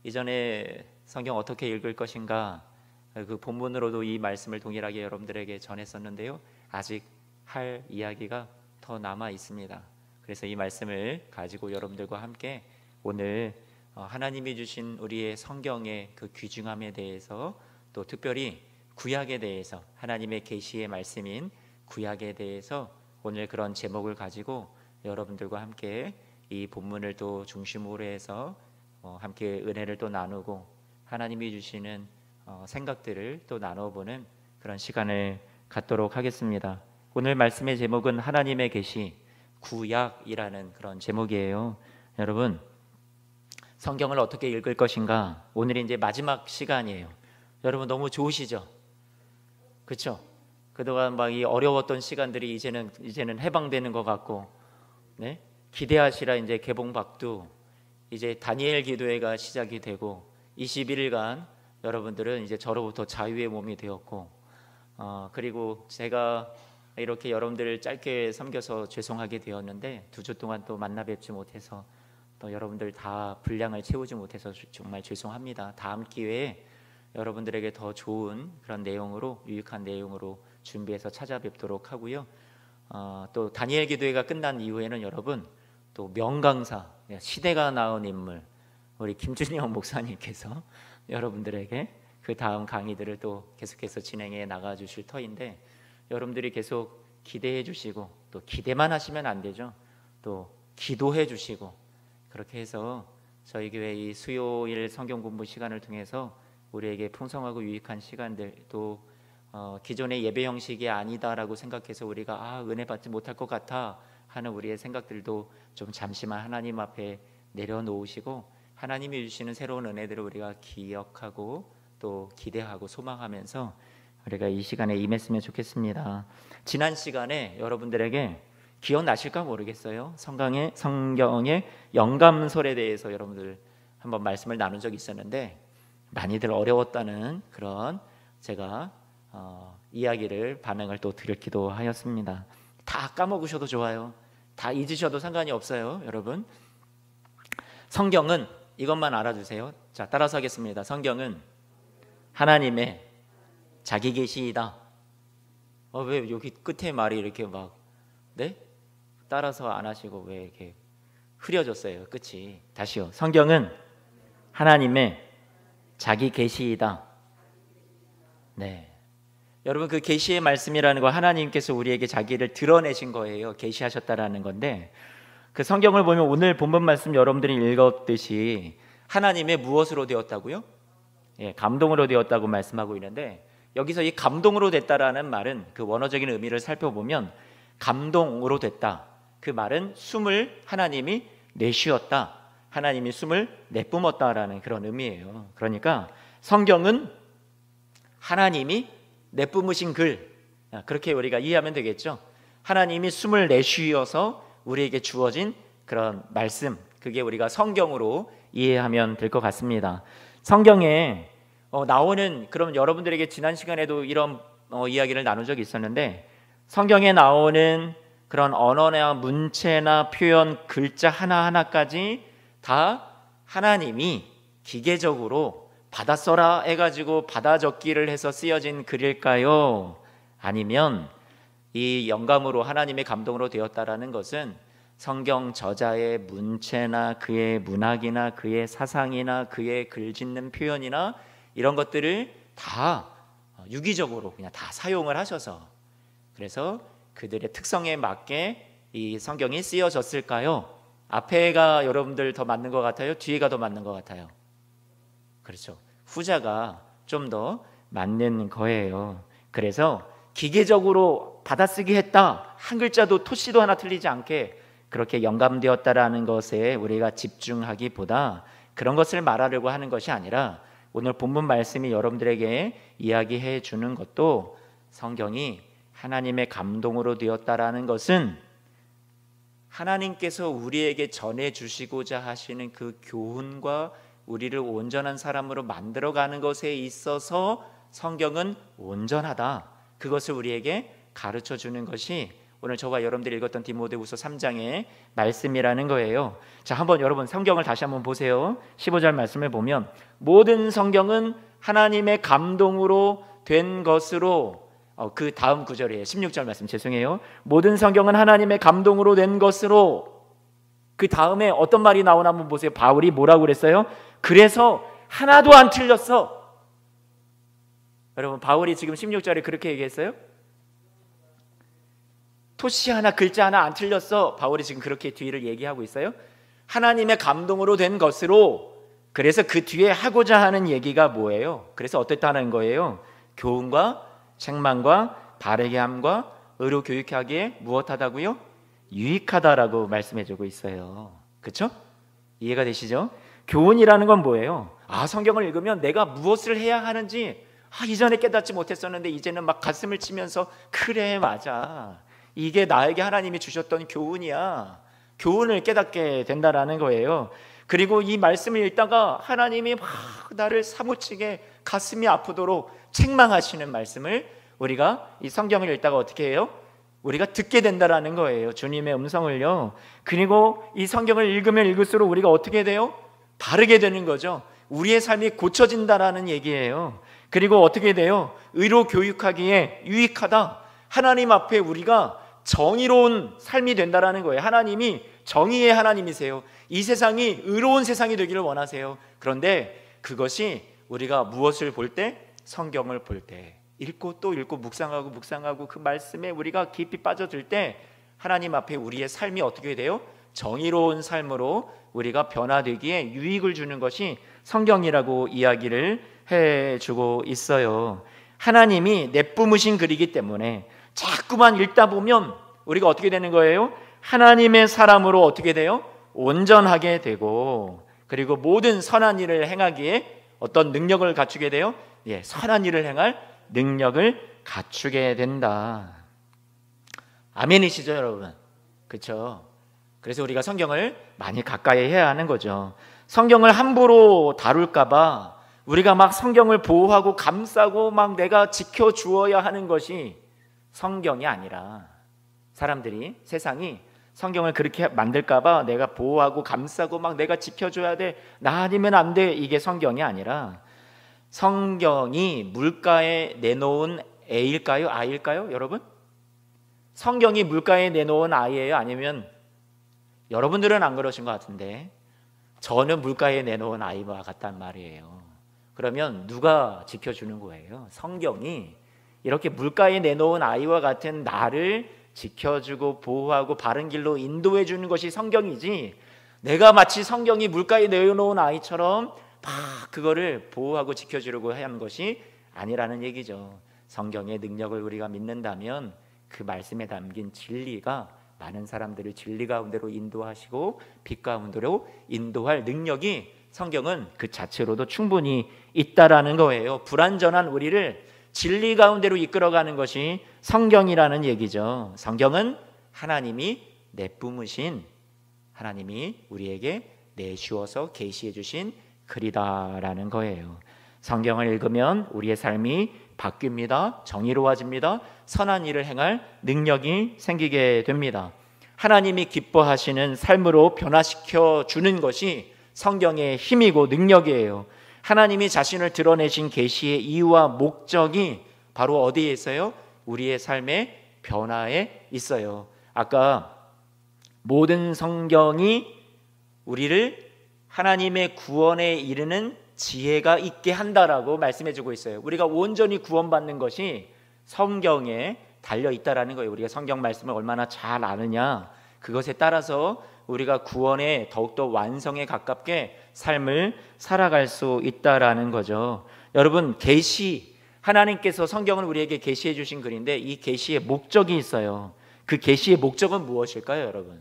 이전에 성경 어떻게 읽을 것인가, 그 본문으로도 이 말씀을 동일하게 여러분들에게 전했었는데요, 아직 할 이야기가 더 남아 있습니다. 그래서 이 말씀을 가지고 여러분들과 함께 오늘 하나님이 주신 우리의 성경의 그 귀중함에 대해서, 또 특별히 구약에 대해서, 하나님의 계시의 말씀인 구약에 대해서 오늘 그런 제목을 가지고 여러분들과 함께 이 본문을 또 중심으로 해서 함께 은혜를 또 나누고 하나님이 주시는 생각들을 또 나눠보는 그런 시간을 갖도록 하겠습니다. 오늘 말씀의 제목은 하나님의 계시, 구약이라는 그런 제목이에요. 여러분, 성경을 어떻게 읽을 것인가, 오늘이 이제 마지막 시간이에요. 여러분 너무 좋으시죠? 그렇죠? 그동안 막 이 어려웠던 시간들이 이제는 해방되는 것 같고, 네? 기대하시라 이제 개봉박두, 이제 다니엘 기도회가 시작이 되고 21일간 여러분들은 이제 저로부터 자유의 몸이 되었고, 그리고 제가 이렇게 여러분들을 짧게 섬겨서 죄송하게 되었는데 2주 동안 또 만나 뵙지 못해서 또 여러분들 다 분량을 채우지 못해서 정말 죄송합니다. 다음 기회에 여러분들에게 더 좋은 그런 내용으로, 유익한 내용으로 준비해서 찾아뵙도록 하고요. 또 다니엘 기도회가 끝난 이후에는 여러분 또 명강사, 시대가 낳은 인물 우리 김준영 목사님께서 여러분들에게 그 다음 강의들을 또 계속해서 진행해 나가 주실 터인데, 여러분들이 계속 기대해 주시고, 또 기대만 하시면 안 되죠. 또 기도해 주시고, 그렇게 해서 저희 교회 이 수요일 성경 공부 시간을 통해서 우리에게 풍성하고 유익한 시간들, 또 기존의 예배 형식이 아니다라고 생각해서 우리가 은혜 받지 못할 것 같아 하는 우리의 생각들도 좀 잠시만 하나님 앞에 내려놓으시고, 하나님이 주시는 새로운 은혜들을 우리가 기억하고 또 기대하고 소망하면서 우리가 이 시간에 임했으면 좋겠습니다. 지난 시간에 여러분들에게 기억나실까 모르겠어요. 성경의 영감설에 대해서 여러분들 한번 말씀을 나눈 적이 있었는데, 많이들 어려웠다는 그런 제가 이야기를 반응을 또 드렸기도 하였습니다. 다 까먹으셔도 좋아요. 다 잊으셔도 상관이 없어요. 여러분, 성경은 이것만 알아주세요. 자, 따라서 하겠습니다. 성경은 하나님의 자기 계시이다. 왜 여기 끝에 말이 이렇게 막 따라서 안 하시고 왜 이렇게 흐려졌어요, 끝이. 다시요. 성경은 하나님의 자기 계시이다. 네, 여러분, 그 계시의 말씀이라는 거, 하나님께서 우리에게 자기를 드러내신 거예요. 계시하셨다라는 건데, 그 성경을 보면 오늘 본문 말씀 여러분들이 읽었듯이 하나님의 무엇으로 되었다고요? 감동으로 되었다고 말씀하고 있는데, 여기서 이 감동으로 됐다라는 말은 그 원어적인 의미를 살펴보면 감동으로 됐다, 그 말은 숨을 하나님이 내쉬었다, 하나님이 숨을 내뿜었다라는 그런 의미예요. 그러니까 성경은 하나님이 내뿜으신 글, 그렇게 우리가 이해하면 되겠죠. 하나님이 숨을 내쉬어서 우리에게 주어진 그런 말씀, 그게 우리가 성경으로 이해하면 될 것 같습니다. 성경에 나오는, 그럼 여러분들에게 지난 시간에도 이런 이야기를 나눈 적이 있었는데, 성경에 나오는 그런 언어나 문체나 표현, 글자 하나하나까지 다 하나님이 기계적으로 받아 써라 해가지고 받아 적기를 해서 쓰여진 글일까요? 아니면 이 영감으로, 하나님의 감동으로 되었다라는 것은 성경 저자의 문체나 그의 문학이나 그의 사상이나 그의 글 짓는 표현이나 이런 것들을 다 유기적으로 그냥 다 사용을 하셔서, 그래서 그들의 특성에 맞게 이 성경이 쓰여졌을까요? 앞에가 여러분들 더 맞는 것 같아요? 뒤에가 더 맞는 것 같아요? 그렇죠, 후자가 좀 더 맞는 거예요. 그래서 기계적으로 받아쓰기 했다, 한 글자도 토시도 하나 틀리지 않게 그렇게 영감되었다라는 것에 우리가 집중하기보다, 그런 것을 말하려고 하는 것이 아니라 오늘 본문 말씀이 여러분들에게 이야기해 주는 것도, 성경이 하나님의 감동으로 되었다라는 것은 하나님께서 우리에게 전해 주시고자 하시는 그 교훈과 우리를 온전한 사람으로 만들어가는 것에 있어서 성경은 온전하다, 그것을 우리에게 가르쳐 주는 것이 오늘 저와 여러분들이 읽었던 디모데후서 3장의 말씀이라는 거예요. 자, 한번 여러분 성경을 다시 한번 보세요. 15절 말씀을 보면 모든 성경은 하나님의 감동으로 된 것으로, 그 다음 구절이에요. 16절 말씀 죄송해요. 모든 성경은 하나님의 감동으로 된 것으로, 그 다음에 어떤 말이 나오나 한번 보세요. 바울이 뭐라고 그랬어요? 그래서 하나도 안 틀렸어. 여러분, 바울이 지금 16절에 그렇게 얘기했어요? 토시 하나 글자 하나 안 틀렸어. 바울이 지금 그렇게 뒤를 얘기하고 있어요. 하나님의 감동으로 된 것으로. 그래서 그 뒤에 하고자 하는 얘기가 뭐예요? 그래서 어땠다는 거예요? 교훈과 책망과 바르게 함과 의로 교육하기에 무엇하다고요? 유익하다라고 말씀해주고 있어요. 그렇죠? 이해가 되시죠? 교훈이라는 건 뭐예요? 성경을 읽으면 내가 무엇을 해야 하는지 이전에 깨닫지 못했었는데 이제는 막 가슴을 치면서 그래 맞아, 이게 나에게 하나님이 주셨던 교훈이야. 교훈을 깨닫게 된다라는 거예요. 그리고 이 말씀을 읽다가 하나님이 막 나를 사무치게 가슴이 아프도록 책망하시는 말씀을 우리가 이 성경을 읽다가 어떻게 해요? 우리가 듣게 된다라는 거예요. 주님의 음성을요. 그리고 이 성경을 읽으면 읽을수록 우리가 어떻게 돼요? 바르게 되는 거죠. 우리의 삶이 고쳐진다라는 얘기예요. 그리고 어떻게 돼요? 의로 교육하기에 유익하다. 하나님 앞에 우리가 정의로운 삶이 된다라는 거예요. 하나님이 정의의 하나님이세요. 이 세상이 의로운 세상이 되기를 원하세요. 그런데 그것이 우리가 무엇을 볼 때? 성경을 볼 때, 읽고 또 읽고 묵상하고 그 말씀에 우리가 깊이 빠져들 때 하나님 앞에 우리의 삶이 어떻게 돼요? 정의로운 삶으로 우리가 변화되기에 유익을 주는 것이 성경이라고 이야기를 해주고 있어요. 하나님이 내뿜으신 글이기 때문에 자꾸만 읽다 보면 우리가 어떻게 되는 거예요? 하나님의 사람으로 어떻게 돼요? 온전하게 되고, 그리고 모든 선한 일을 행하기에 어떤 능력을 갖추게 돼요? 선한 일을 행할 능력을 갖추게 된다. 아멘이시죠 여러분? 그렇죠? 그래서 우리가 성경을 많이 가까이 해야 하는 거죠. 성경을 함부로 다룰까 봐 우리가 막 성경을 보호하고 감싸고 막 내가 지켜주어야 하는 것이 성경이 아니라, 사람들이, 세상이 성경을 그렇게 만들까 봐 내가 보호하고 감싸고 막 내가 지켜줘야 돼, 나 아니면 안 돼, 이게 성경이 아니라, 성경이 물가에 내놓은 애일까요? 아이일까요? 여러분? 성경이 물가에 내놓은 아이예요? 아니면, 여러분들은 안 그러신 것 같은데 저는 물가에 내놓은 아이와 같단 말이에요. 그러면 누가 지켜주는 거예요? 성경이 이렇게 물가에 내놓은 아이와 같은 나를 지켜주고 보호하고 바른 길로 인도해 주는 것이 성경이지, 내가 마치 성경이 물가에 내놓은 아이처럼 막 그거를 보호하고 지켜주려고 하는 것이 아니라는 얘기죠. 성경의 능력을 우리가 믿는다면 그 말씀에 담긴 진리가 많은 사람들을 진리 가운데로 인도하시고 빛 가운데로 인도할 능력이 성경은 그 자체로도 충분히 있다라는 거예요. 불완전한 우리를 진리 가운데로 이끌어가는 것이 성경이라는 얘기죠. 성경은 하나님이 내뿜으신, 하나님이 우리에게 내주어서 계시해 주신 글이다라는 거예요. 성경을 읽으면 우리의 삶이 바뀝니다. 정의로워집니다. 선한 일을 행할 능력이 생기게 됩니다. 하나님이 기뻐하시는 삶으로 변화시켜 주는 것이 성경의 힘이고 능력이에요. 하나님이 자신을 드러내신 계시의 이유와 목적이 바로 어디에 있어요? 우리의 삶의 변화에 있어요. 아까 모든 성경이 우리를 하나님의 구원에 이르는 지혜가 있게 한다라고 말씀해주고 있어요. 우리가 온전히 구원받는 것이 성경에 달려 있다라는 거예요. 우리가 성경 말씀을 얼마나 잘 아느냐, 그것에 따라서 우리가 구원에 더욱더 완성에 가깝게 삶을 살아갈 수 있다라는 거죠. 여러분, 계시, 하나님께서 성경을 우리에게 계시해 주신 글인데 이 계시의 목적이 있어요. 그 계시의 목적은 무엇일까요, 여러분?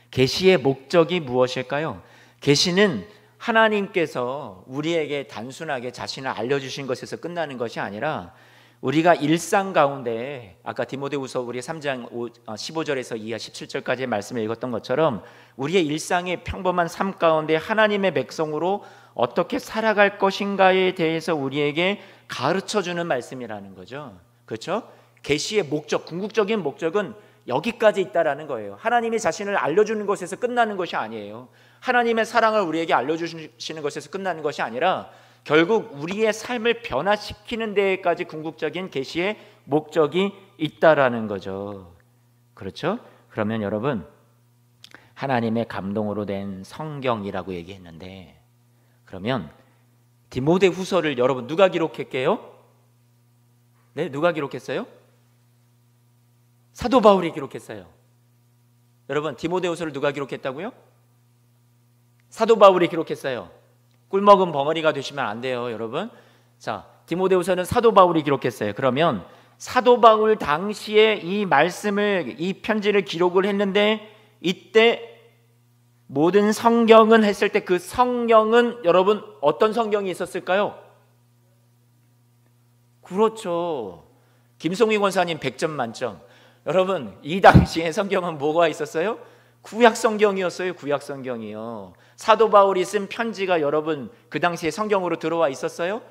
계시의 목적이 무엇일까요? 계시는 하나님께서 우리에게 단순하게 자신을 알려주신 것에서 끝나는 것이 아니라 우리가 일상 가운데, 아까 디모데후서 우리 3장 15절에서 이하 17절까지의 말씀을 읽었던 것처럼 우리의 일상의 평범한 삶 가운데 하나님의 백성으로 어떻게 살아갈 것인가에 대해서 우리에게 가르쳐주는 말씀이라는 거죠. 그렇죠? 계시의 목적, 궁극적인 목적은 여기까지 있다라는 거예요. 하나님이 자신을 알려주는 것에서 끝나는 것이 아니에요. 하나님의 사랑을 우리에게 알려주시는 것에서 끝나는 것이 아니라 결국 우리의 삶을 변화시키는 데까지 궁극적인 계시의 목적이 있다라는 거죠. 그렇죠? 그러면 여러분, 하나님의 감동으로 된 성경이라고 얘기했는데, 그러면 디모데후서를 여러분 누가 기록했게요? 네, 누가 기록했어요? 사도 바울이 기록했어요. 여러분, 디모데후서를 누가 기록했다고요? 사도 바울이 기록했어요. 꿀먹은 벙어리가 되시면 안 돼요, 여러분. 자, 디모데후서는 사도 바울이 기록했어요. 그러면 사도 바울 당시에 이 말씀을, 이 편지를 기록을 했는데, 이때 모든 성경은 했을 때 그 성경은 여러분 어떤 성경이 있었을까요? 그렇죠. 김송희 권사님 100점 만점. 여러분, 이 당시에 성경은 뭐가 있었어요? 구약 성경이었어요. 구약 성경이요. 사도 바울이 쓴 편지가 여러분 그 당시에 성경으로 들어와 있었어요?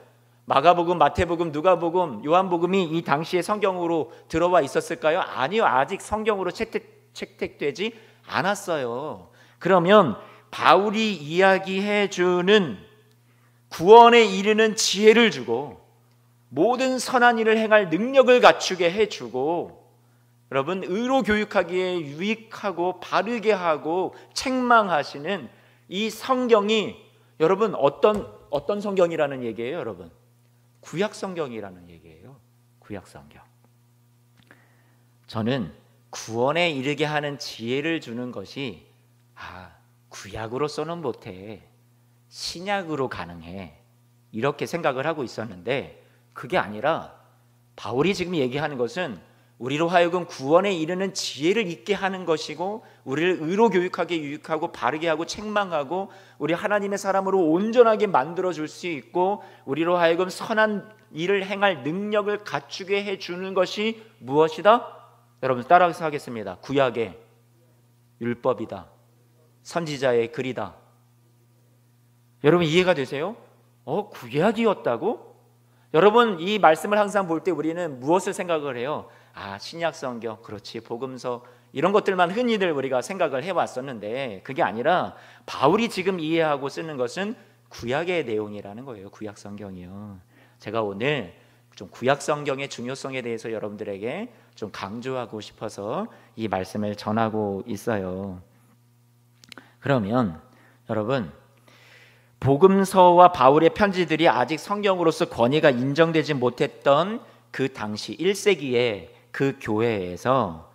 마가복음, 마태복음, 누가복음, 요한복음이 이 당시에 성경으로 들어와 있었을까요? 아니요. 아직 성경으로 채택되지 않았어요. 그러면 바울이 이야기해 주는 구원에 이르는 지혜를 주고 모든 선한 일을 행할 능력을 갖추게 해주고, 여러분 의로 교육하기에 유익하고 바르게 하고 책망하시는 이 성경이 여러분 어떤 성경이라는 얘기예요, 여러분? 구약 성경이라는 얘기예요. 구약 성경. 저는 구원에 이르게 하는 지혜를 주는 것이 구약으로서는 못해, 신약으로 가능해, 이렇게 생각을 하고 있었는데 그게 아니라 바울이 지금 얘기하는 것은 우리로 하여금 구원에 이르는 지혜를 있게 하는 것이고, 우리를 의로 교육하게 유익하고 바르게 하고 책망하고 우리 하나님의 사람으로 온전하게 만들어줄 수 있고 우리로 하여금 선한 일을 행할 능력을 갖추게 해주는 것이 무엇이다? 여러분 따라서 하겠습니다. 구약의 율법이다. 선지자의 글이다. 여러분 이해가 되세요? 구약이었다고? 여러분 이 말씀을 항상 볼 때 우리는 무엇을 생각을 해요? 신약 성경, 그렇지, 복음서, 이런 것들만 흔히들 우리가 생각을 해왔었는데 그게 아니라 바울이 지금 이해하고 쓰는 것은 구약의 내용이라는 거예요. 구약 성경이요. 제가 오늘 좀 구약 성경의 중요성에 대해서 여러분들에게 좀 강조하고 싶어서 이 말씀을 전하고 있어요. 그러면 여러분, 복음서와 바울의 편지들이 아직 성경으로서 권위가 인정되지 못했던 그 당시 1세기에 그 교회에서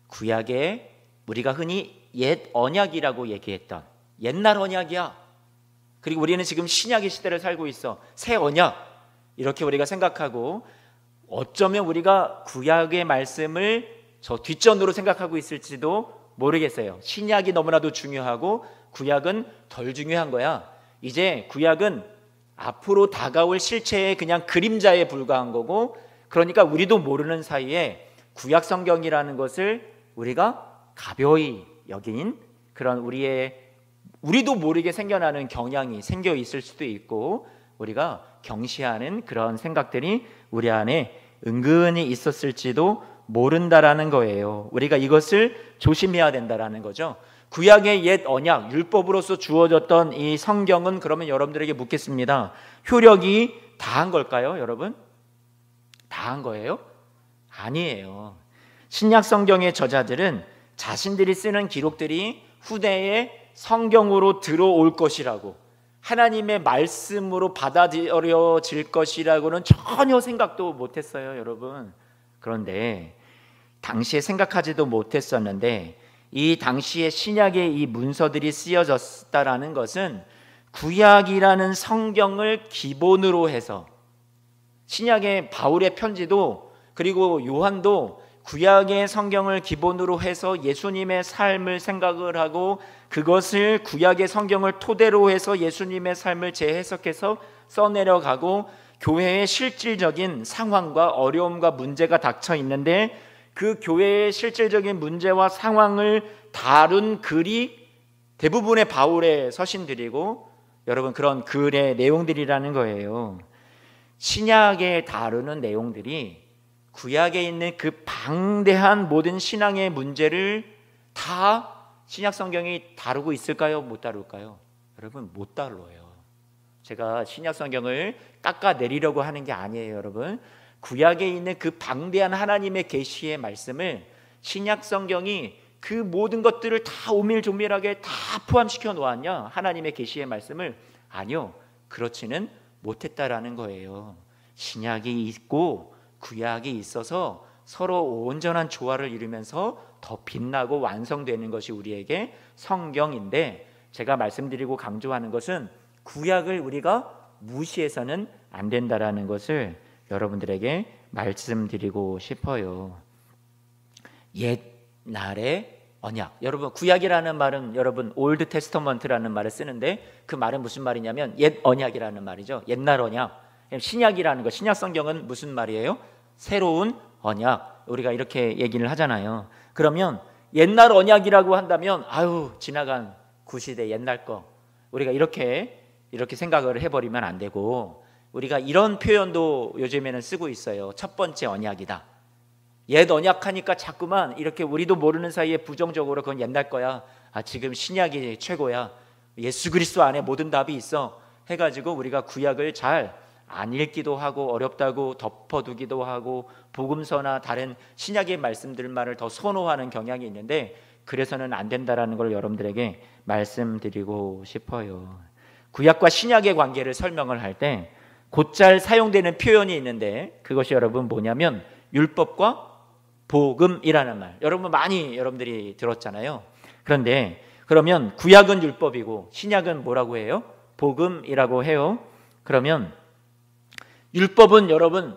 구약에 우리가 흔히 옛 언약이라고 얘기했던, 옛날 언약이야, 그리고 우리는 지금 신약의 시대를 살고 있어, 새 언약, 이렇게 우리가 생각하고 어쩌면 우리가 구약의 말씀을 저 뒷전으로 생각하고 있을지도 모르겠어요. 신약이 너무나도 중요하고 구약은 덜 중요한 거야. 이제 구약은 앞으로 다가올 실체의 그냥 그림자에 불과한 거고, 그러니까 우리도 모르는 사이에 구약 성경이라는 것을 우리가 가벼이 여긴 그런 우리도 모르게 생겨나는 경향이 생겨 있을 수도 있고, 우리가 경시하는 그런 생각들이 우리 안에 은근히 있었을지도 모른다라는 거예요. 우리가 이것을 조심해야 된다라는 거죠. 구약의 옛 언약, 율법으로서 주어졌던 이 성경은 그러면 여러분들에게 묻겠습니다. 효력이 다한 걸까요, 여러분? 다한 거예요? 아니에요. 신약 성경의 저자들은 자신들이 쓰는 기록들이 후대에 성경으로 들어올 것이라고, 하나님의 말씀으로 받아들여질 것이라고는 전혀 생각도 못했어요, 여러분. 그런데 당시에 생각하지도 못했었는데 이 당시에 신약의 이 문서들이 쓰여졌다라는 것은 구약이라는 성경을 기본으로 해서, 신약의 바울의 편지도 그리고 요한도 구약의 성경을 기본으로 해서 예수님의 삶을 생각을 하고 그것을 구약의 성경을 토대로 해서 예수님의 삶을 재해석해서 써내려가고, 교회의 실질적인 상황과 어려움과 문제가 닥쳐 있는데 그 교회의 실질적인 문제와 상황을 다룬 글이 대부분의 바울의 서신들이고, 여러분 그런 글의 내용들이라는 거예요. 신약에 다루는 내용들이 구약에 있는 그 방대한 모든 신앙의 문제를 다 신약 성경이 다루고 있을까요? 못 다룰까요? 여러분, 못 다뤄요. 제가 신약 성경을 깎아내리려고 하는 게 아니에요, 여러분. 구약에 있는 그 방대한 하나님의 계시의 말씀을 신약 성경이 그 모든 것들을 다 오밀조밀하게 다 포함시켜 놓았냐? 하나님의 계시의 말씀을. 아니요, 그렇지는 못했다라는 거예요. 신약이 있고 구약이 있어서 서로 온전한 조화를 이루면서 더 빛나고 완성되는 것이 우리에게 성경인데, 제가 말씀드리고 강조하는 것은 구약을 우리가 무시해서는 안 된다라는 것을 여러분들에게 말씀드리고 싶어요. 옛날의 언약. 여러분, 구약이라는 말은 여러분 올드 테스터먼트라는 말을 쓰는데, 그 말은 무슨 말이냐면 옛 언약이라는 말이죠. 옛날 언약. 신약이라는 거, 신약 성경은 무슨 말이에요? 새로운 언약. 우리가 이렇게 얘기를 하잖아요. 그러면 옛날 언약이라고 한다면 아유, 지나간 구시대 옛날 거, 우리가 이렇게 생각을 해버리면 안 되고, 우리가 이런 표현도 요즘에는 쓰고 있어요. 첫 번째 언약이다. 옛 언약하니까 자꾸만 이렇게 우리도 모르는 사이에 부정적으로 그건 옛날 거야, 지금 신약이 최고야, 예수 그리스도 안에 모든 답이 있어 해가지고 우리가 구약을 잘 안 읽기도 하고 어렵다고 덮어두기도 하고 복음서나 다른 신약의 말씀들만을 더 선호하는 경향이 있는데, 그래서는 안 된다라는 걸 여러분들에게 말씀드리고 싶어요. 구약과 신약의 관계를 설명을 할 때 곧잘 사용되는 표현이 있는데, 그것이 여러분 뭐냐면 율법과 복음이라는 말. 여러분 많이 여러분들이 들었잖아요. 그런데 그러면 구약은 율법이고 신약은 뭐라고 해요? 복음이라고 해요. 그러면 율법은 여러분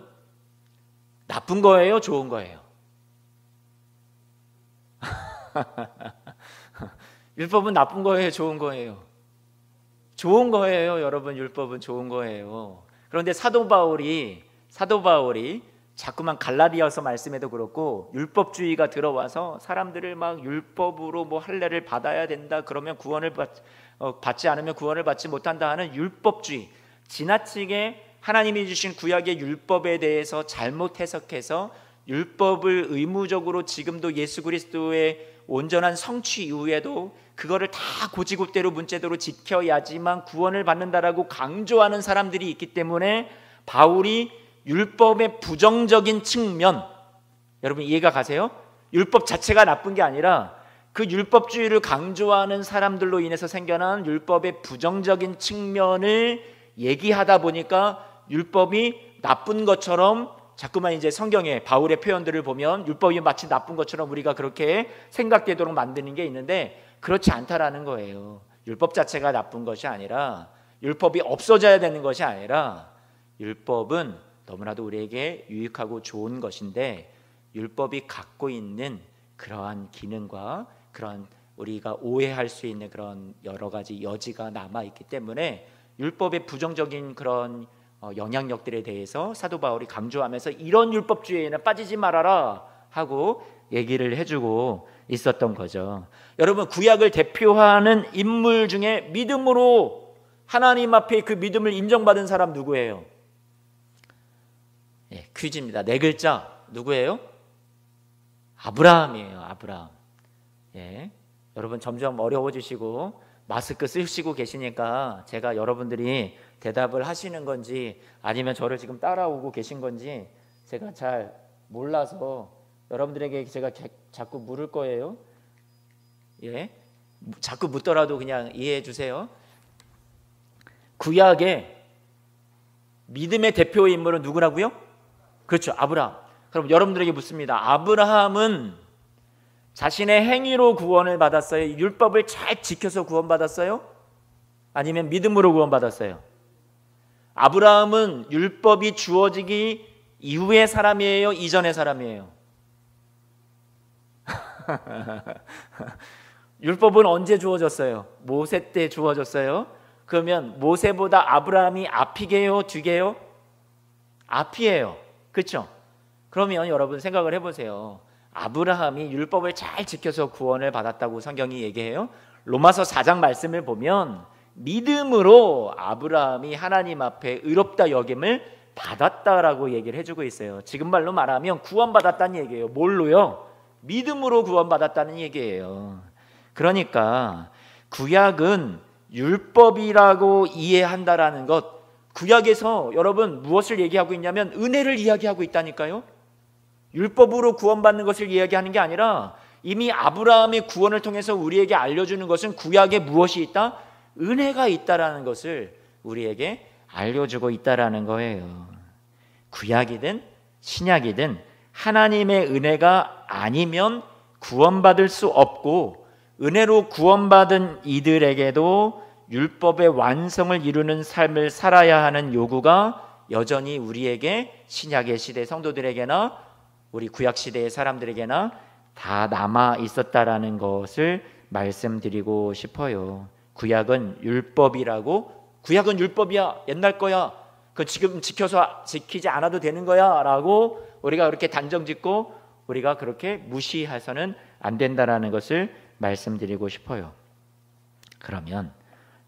나쁜 거예요? 좋은 거예요? 율법은 나쁜 거예요? 좋은 거예요? 좋은 거예요, 여러분. 율법은 좋은 거예요. 그런데 사도 바울이 자꾸만 갈라디아서 말씀에도 그렇고 율법주의가 들어와서 사람들을 막 율법으로 뭐 할례를 받아야 된다, 그러면 구원을 받지 않으면 구원을 받지 못한다 하는 율법주의, 지나치게 하나님이 주신 구약의 율법에 대해서 잘못 해석해서 율법을 의무적으로 지금도 예수 그리스도의 온전한 성취 이후에도 그거를 다 고지고대로 문제대로 지켜야지만 구원을 받는다라고 강조하는 사람들이 있기 때문에, 바울이 율법의 부정적인 측면, 여러분 이해가 가세요? 율법 자체가 나쁜 게 아니라 그 율법주의를 강조하는 사람들로 인해서 생겨난 율법의 부정적인 측면을 얘기하다 보니까 율법이 나쁜 것처럼, 자꾸만 이제 성경의 바울의 표현들을 보면 율법이 마치 나쁜 것처럼 우리가 그렇게 생각되도록 만드는 게 있는데, 그렇지 않다라는 거예요. 율법 자체가 나쁜 것이 아니라, 율법이 없어져야 되는 것이 아니라, 율법은 너무나도 우리에게 유익하고 좋은 것인데, 율법이 갖고 있는 그러한 기능과 그런 우리가 오해할 수 있는 그런 여러 가지 여지가 남아 있기 때문에 율법의 부정적인 그런 영향력들에 대해서 사도 바울이 강조하면서 이런 율법주의에는 빠지지 말아라 하고 얘기를 해주고 있었던 거죠. 여러분, 구약을 대표하는 인물 중에 믿음으로 하나님 앞에 그 믿음을 인정받은 사람 누구예요? 퀴즈입니다. 네 글자. 누구예요? 아브라함이에요. 아브라함. 여러분 점점 어려워지시고 마스크 쓰시고 계시니까 제가 여러분들이 대답을 하시는 건지 아니면 저를 지금 따라오고 계신 건지 제가 잘 몰라서 여러분들에게 제가 자꾸 물을 거예요. 자꾸 묻더라도 그냥 이해해 주세요. 구약의 믿음의 대표 인물은 누구라고요? 그렇죠, 아브라함. 그럼 여러분들에게 묻습니다. 아브라함은 자신의 행위로 구원을 받았어요? 율법을 잘 지켜서 구원받았어요? 아니면 믿음으로 구원받았어요? 아브라함은 율법이 주어지기 이후의 사람이에요? 이전의 사람이에요? 율법은 언제 주어졌어요? 모세 때 주어졌어요? 그러면 모세보다 아브라함이 앞이게요? 뒤게요? 앞이에요. 그렇죠? 그러면 여러분 생각을 해보세요. 아브라함이 율법을 잘 지켜서 구원을 받았다고 성경이 얘기해요. 로마서 4장 말씀을 보면 믿음으로 아브라함이 하나님 앞에 의롭다 여김을 받았다라고 얘기를 해주고 있어요. 지금 말로 말하면 구원받았다는 얘기예요. 뭘로요? 믿음으로 구원받았다는 얘기예요. 그러니까 구약은 율법이라고 이해한다라는 것, 구약에서 여러분 무엇을 얘기하고 있냐면 은혜를 이야기하고 있다니까요. 율법으로 구원받는 것을 이야기하는 게 아니라 이미 아브라함의 구원을 통해서 우리에게 알려주는 것은 구약에 무엇이 있다? 은혜가 있다라는 것을 우리에게 알려주고 있다라는 거예요. 구약이든 신약이든 하나님의 은혜가 아니면 구원받을 수 없고, 은혜로 구원받은 이들에게도 율법의 완성을 이루는 삶을 살아야 하는 요구가 여전히 우리에게, 신약의 시대 성도들에게나 우리 구약 시대의 사람들에게나 다 남아 있었다라는 것을 말씀드리고 싶어요. 구약은 율법이라고, 구약은 율법이야, 옛날 거야, 그 지금 지키지 않아도 되는 거야 라고 우리가 그렇게 단정짓고 우리가 그렇게 무시해서는 안 된다라는 것을 말씀드리고 싶어요. 그러면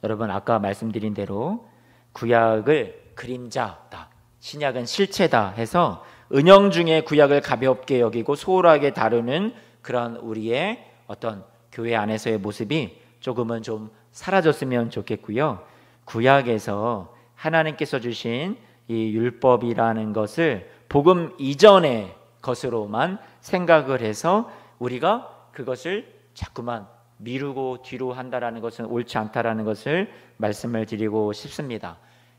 여러분, 아까 말씀드린 대로 구약을 그림자다, 신약은 실체다 해서 은영 중에 구약을 가볍게 여기고 소홀하게 다루는 그런 우리의 어떤 교회 안에서의 모습이 조금은 좀 사라졌으면 좋겠고요. 구약에서 하나님께서 주신 이 율법이라는 것을 복음 이전의 것으로만 생각을 해서 우리가 그것을 자꾸만 미루고 뒤로 한다라는 것은 옳지 않다라는 것을 말씀을 드리고 싶습니다.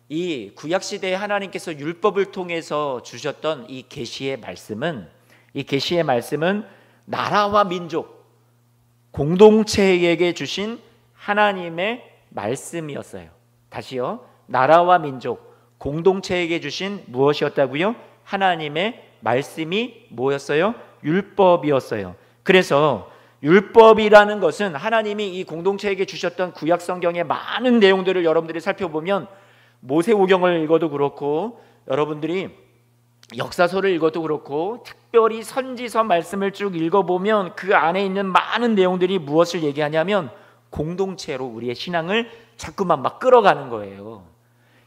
이 구약 시대에 하나님께서 율법을 통해서 주셨던 이 계시의 말씀은, 이 계시의 말씀은 나라와 민족, 공동체에게 주신 하나님의 말씀이었어요. 다시요, 나라와 민족, 공동체에게 주신 무엇이었다고요? 하나님의 말씀이 뭐였어요? 율법이었어요. 그래서 율법이라는 것은 하나님이 이 공동체에게 주셨던 구약 성경의 많은 내용들을 여러분들이 살펴보면, 모세오경을 읽어도 그렇고 여러분들이 역사서를 읽어도 그렇고 특별히 선지서 말씀을 쭉 읽어보면 그 안에 있는 많은 내용들이 무엇을 얘기하냐면 공동체로 우리의 신앙을 자꾸만 막 끌어가는 거예요.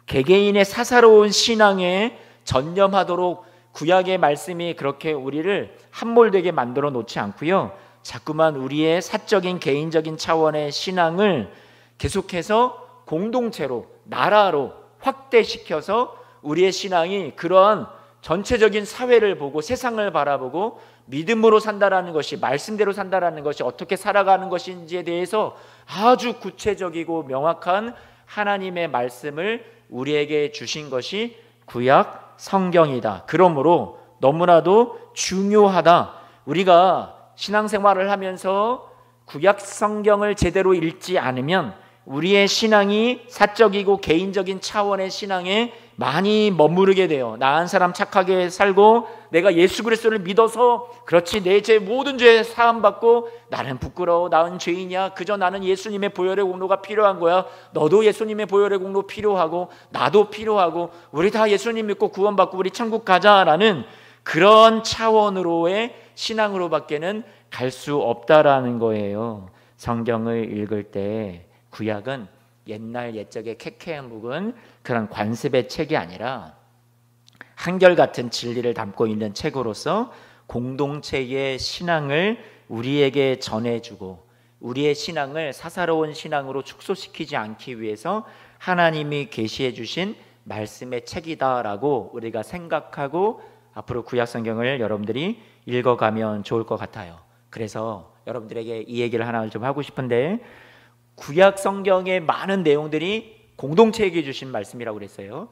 개개인의 사사로운 신앙에 전념하도록 구약의 말씀이 그렇게 우리를 함몰되게 만들어 놓지 않고요, 자꾸만 우리의 사적인 개인적인 차원의 신앙을 계속해서 공동체로, 나라로 확대시켜서 우리의 신앙이 그러한 전체적인 사회를 보고 세상을 바라보고 믿음으로 산다라는 것이, 말씀대로 산다라는 것이 어떻게 살아가는 것인지에 대해서 아주 구체적이고 명확한 하나님의 말씀을 우리에게 주신 것이 구약 성경이다. 그러므로 너무나도 중요하다. 우리가 신앙생활을 하면서 구약 성경을 제대로 읽지 않으면 우리의 신앙이 사적이고 개인적인 차원의 신앙에 많이 머무르게 돼요. 나 한 사람 착하게 살고 내가 예수 그리스도를 믿어서 그렇지, 내 죄 모든 죄 사함 받고 나는 부끄러워, 나는 죄인이야, 그저 나는 예수님의 보혈의 공로가 필요한 거야, 너도 예수님의 보혈의 공로 필요하고 나도 필요하고 우리 다 예수님 믿고 구원받고 우리 천국 가자라는 그런 차원으로의 신앙으로밖에는 갈 수 없다라는 거예요. 성경을 읽을 때 구약은 옛날 옛적의 캐캐한 묵은 그런 관습의 책이 아니라 한결같은 진리를 담고 있는 책으로서 공동체의 신앙을 우리에게 전해주고 우리의 신앙을 사사로운 신앙으로 축소시키지 않기 위해서 하나님이 계시해 주신 말씀의 책이다라고 우리가 생각하고 앞으로 구약 성경을 여러분들이 읽어가면 좋을 것 같아요. 그래서 여러분들에게 이 얘기를 하나 좀 하고 싶은데, 구약 성경의 많은 내용들이 공동체에게 주신 말씀이라고 그랬어요.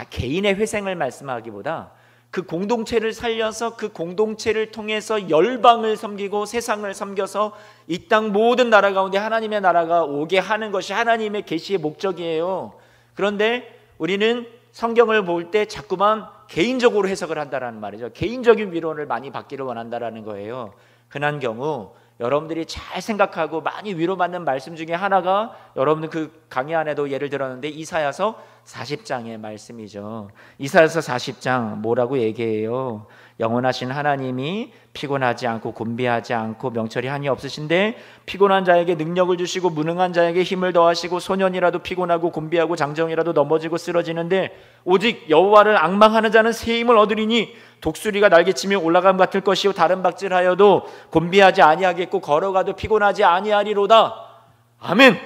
개인의 회생을 말씀하기보다 그 공동체를 살려서 그 공동체를 통해서 열방을 섬기고 세상을 섬겨서 이 땅 모든 나라 가운데 하나님의 나라가 오게 하는 것이 하나님의 계시의 목적이에요. 그런데 우리는 성경을 볼 때 자꾸만 개인적으로 해석을 한다는 말이죠. 개인적인 위로를 많이 받기를 원한다는 거예요. 흔한 경우 여러분들이 잘 생각하고 많이 위로받는 말씀 중에 하나가, 여러분들 그 강의 안에도 예를 들었는데 이사야서 40장의 말씀이죠. 이사야서 40장 뭐라고 얘기해요? 영원하신 하나님이 피곤하지 않고 곤비하지 않고 명철이 한이 없으신데 피곤한 자에게 능력을 주시고 무능한 자에게 힘을 더하시고 소년이라도 피곤하고 곤비하고 장정이라도 넘어지고 쓰러지는데 오직 여호와를 앙망하는 자는 새 힘을 얻으리니 독수리가 날개치며 올라감 같을 것이요 다른 박질하여도 곤비하지 아니하겠고 걸어가도 피곤하지 아니하리로다. 아멘.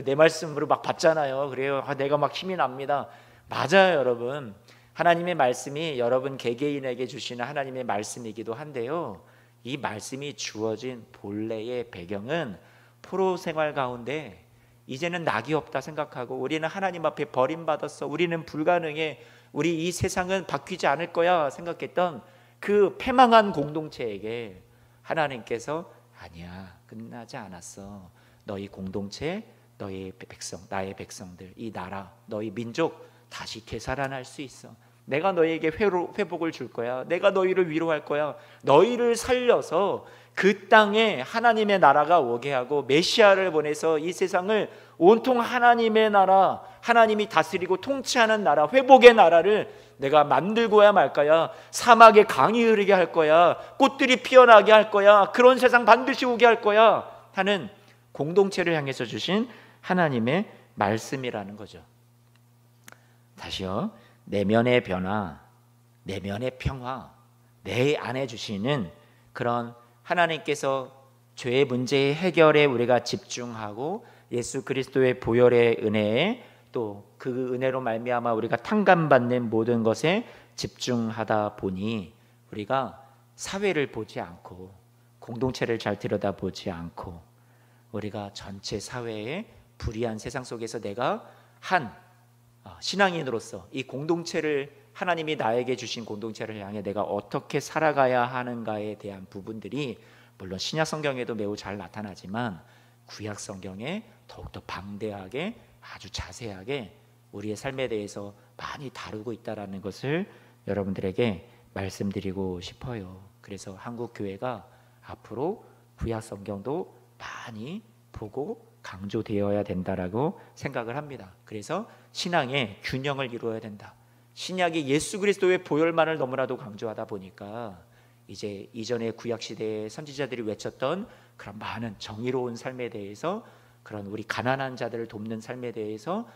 내 말씀으로 막 받잖아요. 그래요. 내가 막 힘이 납니다. 맞아요, 여러분. 하나님의 말씀이 여러분 개개인에게 주시는 하나님의 말씀이기도 한데요, 이 말씀이 주어진 본래의 배경은 포로 생활 가운데 이제는 낙이 없다 생각하고 우리는 하나님 앞에 버림받았어, 우리는 불가능해, 우리 이 세상은 바뀌지 않을 거야 생각했던 그 패망한 공동체에게 하나님께서 아니야, 끝나지 않았어. 너희 공동체, 너희 백성, 나의 백성들, 이 나라, 너희 민족 다시 되살아날 수 있어. 내가 너희에게 회복을 줄 거야. 내가 너희를 위로할 거야. 너희를 살려서 그 땅에 하나님의 나라가 오게 하고 메시아를 보내서 이 세상을 온통 하나님의 나라, 하나님이 다스리고 통치하는 나라, 회복의 나라를 내가 만들고야 말 거야. 사막에 강이 흐르게 할 거야. 꽃들이 피어나게 할 거야. 그런 세상 반드시 오게 할 거야 하는 공동체를 향해서 주신 하나님의 말씀이라는 거죠. 다시요. 내면의 변화, 내면의 평화, 내 안에 주시는 그런 하나님께서 죄의 문제의 해결에 우리가 집중하고 예수 그리스도의 보혈의 은혜에 또 그 은혜로 말미암아 우리가 탕감받는 모든 것에 집중하다 보니 우리가 사회를 보지 않고 공동체를 잘 들여다보지 않고 우리가 전체 사회의 불의한 세상 속에서 내가 한 신앙인으로서 이 공동체를, 하나님이 나에게 주신 공동체를 향해 내가 어떻게 살아가야 하는가에 대한 부분들이 물론 신약 성경에도 매우 잘 나타나지만 구약 성경에 더욱더 방대하게 아주 자세하게 우리의 삶에 대해서 많이 다루고 있다는 것을 여러분들에게 말씀드리고 싶어요. 그래서 한국 교회가 앞으로 구약 성경도 많이 보고 강조되어야 된다라고 생각을 합니다. 그래서 신앙의 균형을 이루어야 된다. 신약이 예수 그리스도의 보혈만을 너무나도 강조하다 보니까 이제 이전의 구약 시대의 선지자들이 외쳤던 그런 많은 정의로운 삶에 대해서, 그런 우리 가난한 자들을 돕는 삶에 대해서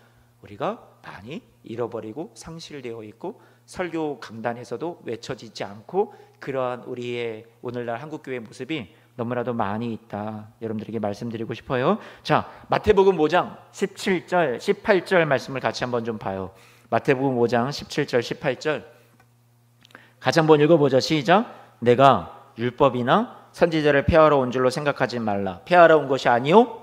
우리가 많이 잃어버리고 상실되어 있고 설교 강단에서도 외쳐지지 않고 그러한 우리의 오늘날 한국교회의 모습이 너무나도 많이 있다. 여러분들에게 말씀드리고 싶어요. 자, 마태복음 5장 17절 18절 말씀을 같이 한번 좀 봐요. 마태복음 5장 17절 18절 같이 한번 읽어보죠. 시작. 내가 율법이나 선지자를 폐하러 온 줄로 생각하지 말라. 폐하러 온 것이 아니요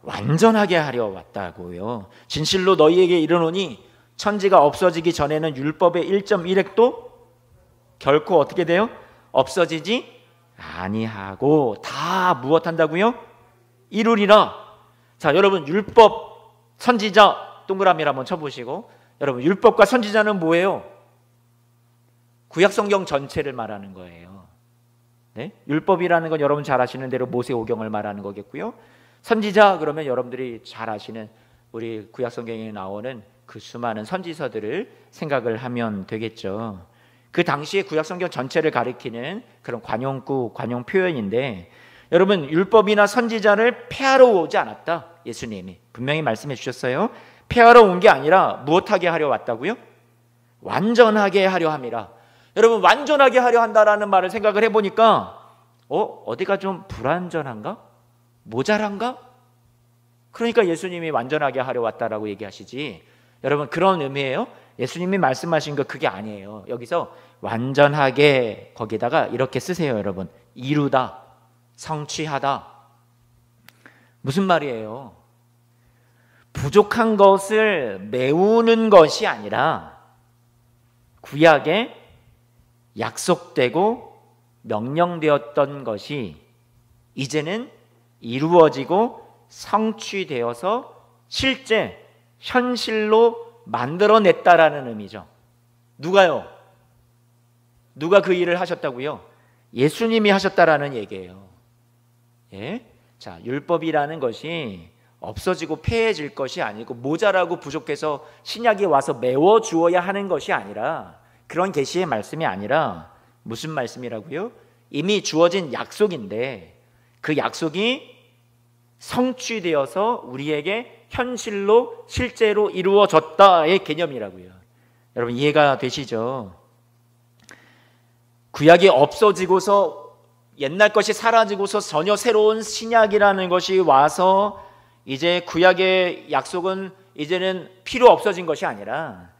완전하게 하려 왔다고요. 진실로 너희에게 이르노니 천지가 없어지기 전에는 율법의 1.1획도 결코 어떻게 돼요? 없어지지 아니하고 다 무엇한다고요? 이루리라. 자, 여러분 율법, 선지자 동그라미를 한번 쳐보시고, 여러분 율법과 선지자는 뭐예요? 구약성경 전체를 말하는 거예요. 네? 율법이라는 건 여러분 잘 아시는 대로 모세오경을 말하는 거겠고요. 선지자 그러면 여러분들이 잘 아시는 우리 구약성경에 나오는 그 수많은 선지서들을 생각을 하면 되겠죠. 그 당시에 구약성경 전체를 가리키는 그런 관용구, 관용 표현인데, 여러분 율법이나 선지자를 폐하러 오지 않았다. 예수님이 분명히 말씀해 주셨어요. 폐하러 온 게 아니라 무엇하게 하려 왔다고요? 완전하게 하려 함이라. 여러분 완전하게 하려 한다라는 말을 생각을 해보니까 어디가 좀 불완전한가? 모자란가? 그러니까 예수님이 완전하게 하려 왔다라고 얘기하시지, 여러분 그런 의미예요? 예수님이 말씀하신 거 그게 아니에요. 여기서 완전하게 거기다가 이렇게 쓰세요. 여러분 이루다, 성취하다. 무슨 말이에요? 부족한 것을 메우는 것이 아니라 구약에 약속되고 명령되었던 것이 이제는 이루어지고 성취되어서 실제 현실로 만들어냈다라는 의미죠. 누가요? 누가 그 일을 하셨다고요? 예수님이 하셨다라는 얘기예요. 예? 자, 율법이라는 것이 없어지고 폐해질 것이 아니고 모자라고 부족해서 신약이 와서 메워주어야 하는 것이 아니라, 그런 계시의 말씀이 아니라 무슨 말씀이라고요? 이미 주어진 약속인데 그 약속이 성취되어서 우리에게 현실로 실제로 이루어졌다의 개념이라고요. 여러분 이해가 되시죠? 구약이 없어지고서 옛날 것이 사라지고서 전혀 새로운 신약이라는 것이 와서 이제 구약의 약속은 이제는 필요 없어진 것이 아니라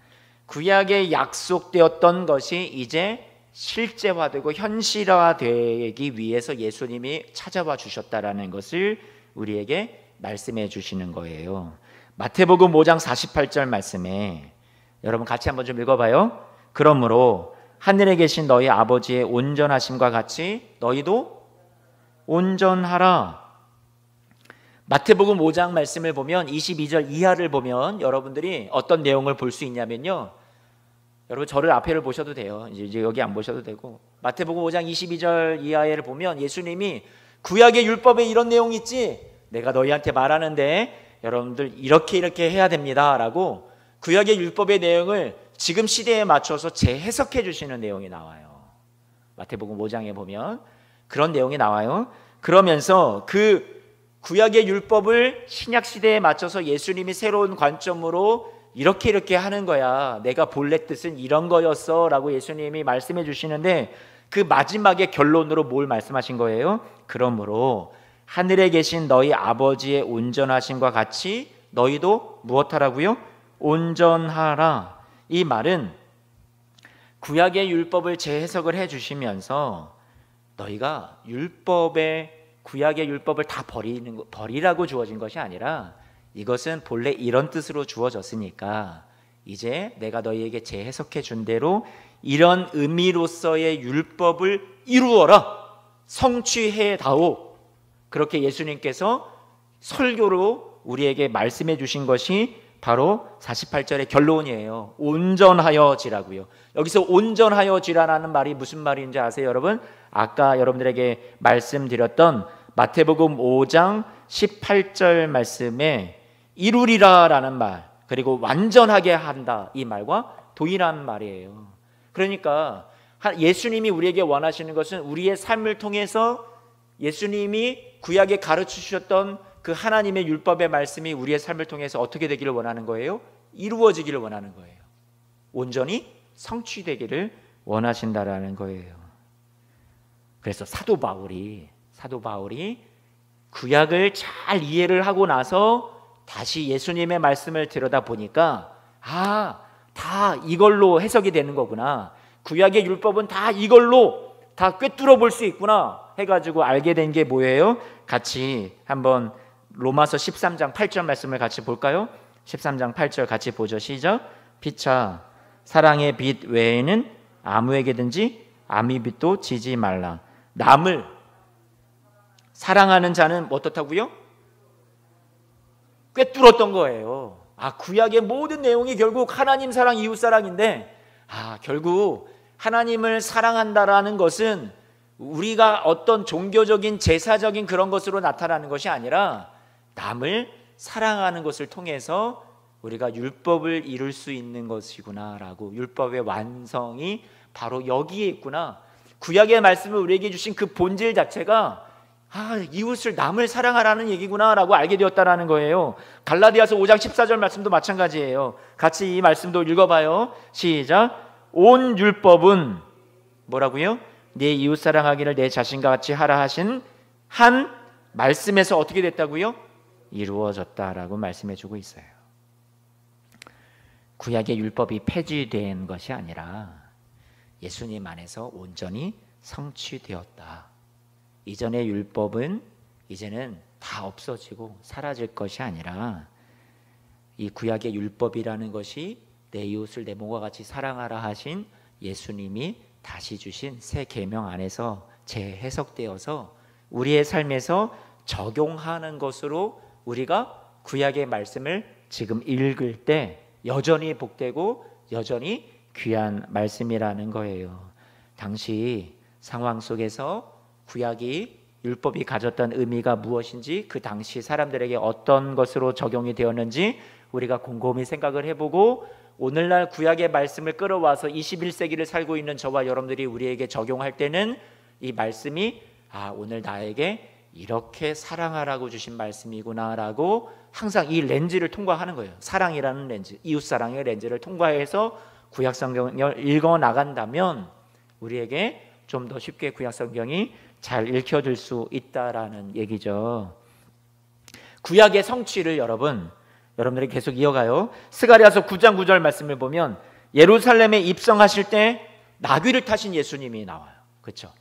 구약에 약속되었던 것이 이제 실제화되고 현실화되기 위해서 예수님이 찾아와 주셨다라는 것을 우리에게 말씀해 주시는 거예요. 마태복음 5장 48절 말씀에 여러분 같이 한번 좀 읽어봐요. 그러므로 하늘에 계신 너희 아버지의 온전하심과 같이 너희도 온전하라. 마태복음 5장 말씀을 보면 22절 이하를 보면 여러분들이 어떤 내용을 볼 수 있냐면요, 여러분 저를 앞에를 보셔도 돼요. 이제 여기 안 보셔도 되고, 마태복음 5장 22절 이하를 보면 예수님이 구약의 율법에 이런 내용이 있지, 내가 너희한테 말하는데 여러분들 이렇게 해야 됩니다 라고 구약의 율법의 내용을 지금 시대에 맞춰서 재해석해 주시는 내용이 나와요. 마태복음 5장에 보면 그런 내용이 나와요. 그러면서 그 구약의 율법을 신약 시대에 맞춰서 예수님이 새로운 관점으로 이렇게 하는 거야, 내가 본래 뜻은 이런 거였어 라고 예수님이 말씀해 주시는데, 그 마지막에 결론으로 뭘 말씀하신 거예요? 그러므로 하늘에 계신 너희 아버지의 온전하심과 같이 너희도 무엇하라고요? 온전하라. 이 말은 구약의 율법을 재해석을 해 주시면서 너희가 구약의 율법을 다 버리라고 주어진 것이 아니라 이것은 본래 이런 뜻으로 주어졌으니까 이제 내가 너희에게 재해석해 준 대로 이런 의미로서의 율법을 이루어라, 성취해 다오. 그렇게 예수님께서 설교로 우리에게 말씀해 주신 것이 바로 48절의 결론이에요. 온전하여지라고요. 여기서 온전하여지라는 말이 무슨 말인지 아세요, 여러분? 아까 여러분들에게 말씀드렸던 마태복음 5장 18절 말씀에 이루리라라는 말, 그리고 완전하게 한다, 이 말과 동일한 말이에요. 그러니까 예수님이 우리에게 원하시는 것은 우리의 삶을 통해서 예수님이 구약에 가르쳐 주셨던 그 하나님의 율법의 말씀이 우리의 삶을 통해서 어떻게 되기를 원하는 거예요? 이루어지기를 원하는 거예요. 온전히 성취되기를 원하신다라는 거예요. 그래서 사도 바울이 구약을 잘 이해를 하고 나서 다시 예수님의 말씀을 들여다보니까 다 이걸로 해석이 되는 거구나, 구약의 율법은 다 이걸로 다 꿰뚫어 볼 수 있구나 해가지고 알게 된 게 뭐예요? 같이 한번 로마서 13장 8절 말씀을 같이 볼까요? 13장 8절 같이 보죠. 시작. 피차 사랑의 빛 외에는 아무에게든지 암의 빛도 지지 말라. 남을 사랑하는 자는 어떻다고요? 꿰뚫었던 거예요. 구약의 모든 내용이 결국 하나님 사랑, 이웃 사랑인데, 결국 하나님을 사랑한다라는 것은 우리가 어떤 종교적인 제사적인 그런 것으로 나타나는 것이 아니라 남을 사랑하는 것을 통해서 우리가 율법을 이룰 수 있는 것이구나라고, 율법의 완성이 바로 여기에 있구나. 구약의 말씀을 우리에게 주신 그 본질 자체가 이웃을, 남을 사랑하라는 얘기구나라고 알게 되었다라는 거예요. 갈라디아서 5장 14절 말씀도 마찬가지예요. 같이 이 말씀도 읽어봐요. 시작. 온 율법은 뭐라고요? 내 이웃 사랑하기를 내 자신과 같이 하라 하신 한 말씀에서 어떻게 됐다고요? 이루어졌다라고 말씀해 주고 있어요. 구약의 율법이 폐지된 것이 아니라 예수님 안에서 온전히 성취되었다. 이전의 율법은 이제는 다 없어지고 사라질 것이 아니라 이 구약의 율법이라는 것이 내 이웃을 내 몸과 같이 사랑하라 하신 예수님이 다시 주신 새 계명 안에서 재해석되어서 우리의 삶에서 적용하는 것으로 우리가 구약의 말씀을 지금 읽을 때 여전히 복되고 여전히 귀한 말씀이라는 거예요. 당시 상황 속에서 구약이, 율법이 가졌던 의미가 무엇인지, 그 당시 사람들에게 어떤 것으로 적용이 되었는지 우리가 곰곰이 생각을 해보고 오늘날 구약의 말씀을 끌어와서 21세기를 살고 있는 저와 여러분들이 우리에게 적용할 때는 이 말씀이 오늘 나에게 이렇게 사랑하라고 주신 말씀이구나라고 항상 이 렌즈를 통과하는 거예요. 사랑이라는 렌즈, 이웃사랑의 렌즈를 통과해서 구약성경을 읽어나간다면 우리에게 좀 더 쉽게 구약성경이 잘 읽혀질 수 있다라는 얘기죠. 구약의 성취를 여러분들이 계속 이어가요. 스가랴서 9장 9절 말씀을 보면 예루살렘에 입성하실 때 나귀를 타신 예수님이 나와요. 그렇죠?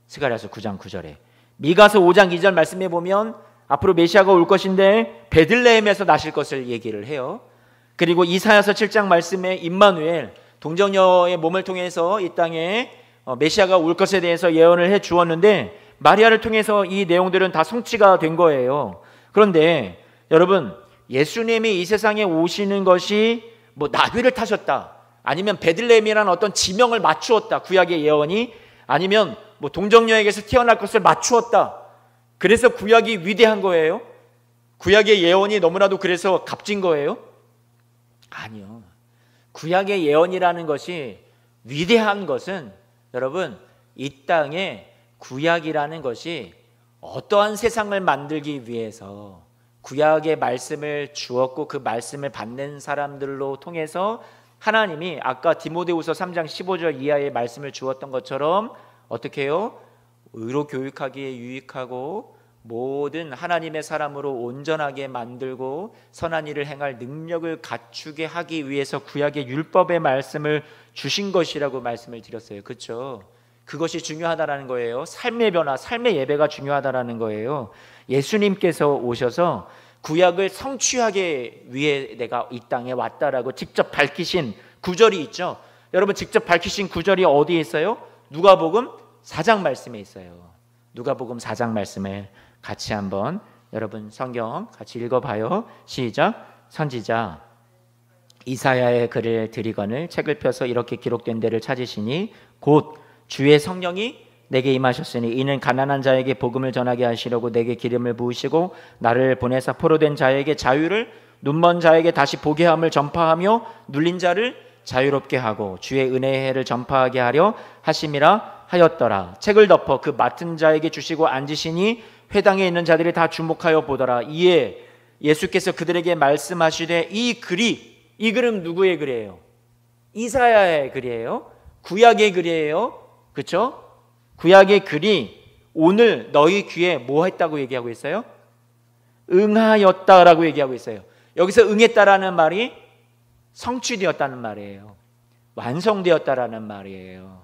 스가랴서 9장 9절에 미가서 5장 2절 말씀에 보면 앞으로 메시아가 올 것인데 베들레헴에서 나실 것을 얘기를 해요. 그리고 이사야서 7장 말씀에 임마누엘 동정녀의 몸을 통해서 이 땅에 메시아가 올 것에 대해서 예언을 해 주었는데 마리아를 통해서 이 내용들은 다 성취가 된 거예요. 그런데 여러분, 예수님이 이 세상에 오시는 것이 뭐 나귀를 타셨다, 아니면 베들레헴이라는 어떤 지명을 맞추었다, 구약의 예언이, 아니면 뭐 동정녀에게서 태어날 것을 맞추었다, 그래서 구약이 위대한 거예요? 구약의 예언이 너무나도 그래서 값진 거예요? 아니요. 구약의 예언이라는 것이 위대한 것은 여러분, 이 땅에 구약이라는 것이 어떠한 세상을 만들기 위해서 구약의 말씀을 주었고 그 말씀을 받는 사람들로 통해서 하나님이 아까 디모데후서 3장 15절 이하의 말씀을 주었던 것처럼 어떻게 해요? 의로 교육하기에 유익하고 모든 하나님의 사람으로 온전하게 만들고 선한 일을 행할 능력을 갖추게 하기 위해서 구약의 율법의 말씀을 주신 것이라고 말씀을 드렸어요. 그렇죠? 그것이 중요하다라는 거예요. 삶의 변화, 삶의 예배가 중요하다라는 거예요. 예수님께서 오셔서 구약을 성취하기 위해 내가 이 땅에 왔다라고 직접 밝히신 구절이 있죠. 여러분, 직접 밝히신 구절이 어디에 있어요? 누가복음 4장 말씀에 있어요. 누가복음 4장 말씀을 같이 한번 여러분 성경 같이 읽어봐요. 시작. 선지자 이사야의 글을 들이거늘 책을 펴서 이렇게 기록된 데를 찾으시니 곧 주의 성령이 내게 임하셨으니 이는 가난한 자에게 복음을 전하게 하시려고 내게 기름을 부으시고 나를 보내사 포로된 자에게 자유를, 눈먼 자에게 다시 보게 함을 전파하며 눌린 자를 자유롭게 하고 주의 은혜의 해를 전파하게 하려 하심이라 하였더라. 책을 덮어 그 맡은 자에게 주시고 앉으시니 회당에 있는 자들이 다 주목하여 보더라. 이에 예수께서 그들에게 말씀하시되 이 글은 누구의 글이에요? 이사야의 글이에요. 구약의 글이에요. 그렇죠? 구약의 글이 오늘 너희 귀에 뭐 했다고 얘기하고 있어요? 응하였다라고 얘기하고 있어요. 여기서 응했다라는 말이 성취되었다는 말이에요. 완성되었다라는 말이에요.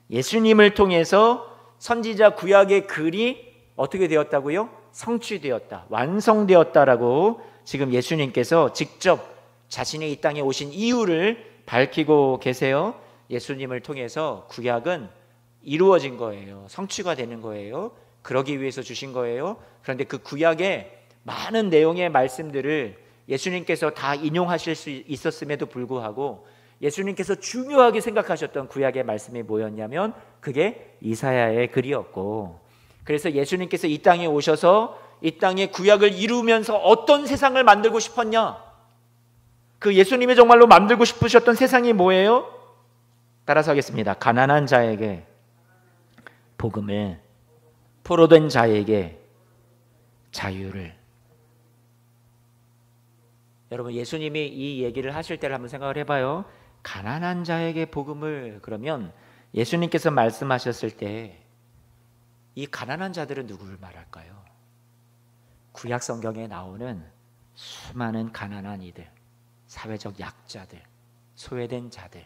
예수님을 통해서 선지자 구약의 글이 어떻게 되었다고요? 성취되었다, 완성되었다라고 지금 예수님께서 직접 자신이 이 땅에 오신 이유를 밝히고 계세요. 예수님을 통해서 구약은 이루어진 거예요. 성취가 되는 거예요. 그러기 위해서 주신 거예요. 그런데 그 구약의 많은 내용의 말씀들을 예수님께서 다 인용하실 수 있었음에도 불구하고 예수님께서 중요하게 생각하셨던 구약의 말씀이 뭐였냐면 그게 이사야의 글이었고, 그래서 예수님께서 이 땅에 오셔서 이 땅에 구약을 이루면서 어떤 세상을 만들고 싶었냐? 그 예수님이 정말로 만들고 싶으셨던 세상이 뭐예요? 따라서 하겠습니다. 가난한 자에게 복음을, 포로된 자에게 자유를. 여러분, 예수님이 이 얘기를 하실 때를 한번 생각을 해봐요. 가난한 자에게 복음을, 그러면 예수님께서 말씀하셨을 때 이 가난한 자들은 누구를 말할까요? 구약 성경에 나오는 수많은 가난한 이들, 사회적 약자들, 소외된 자들,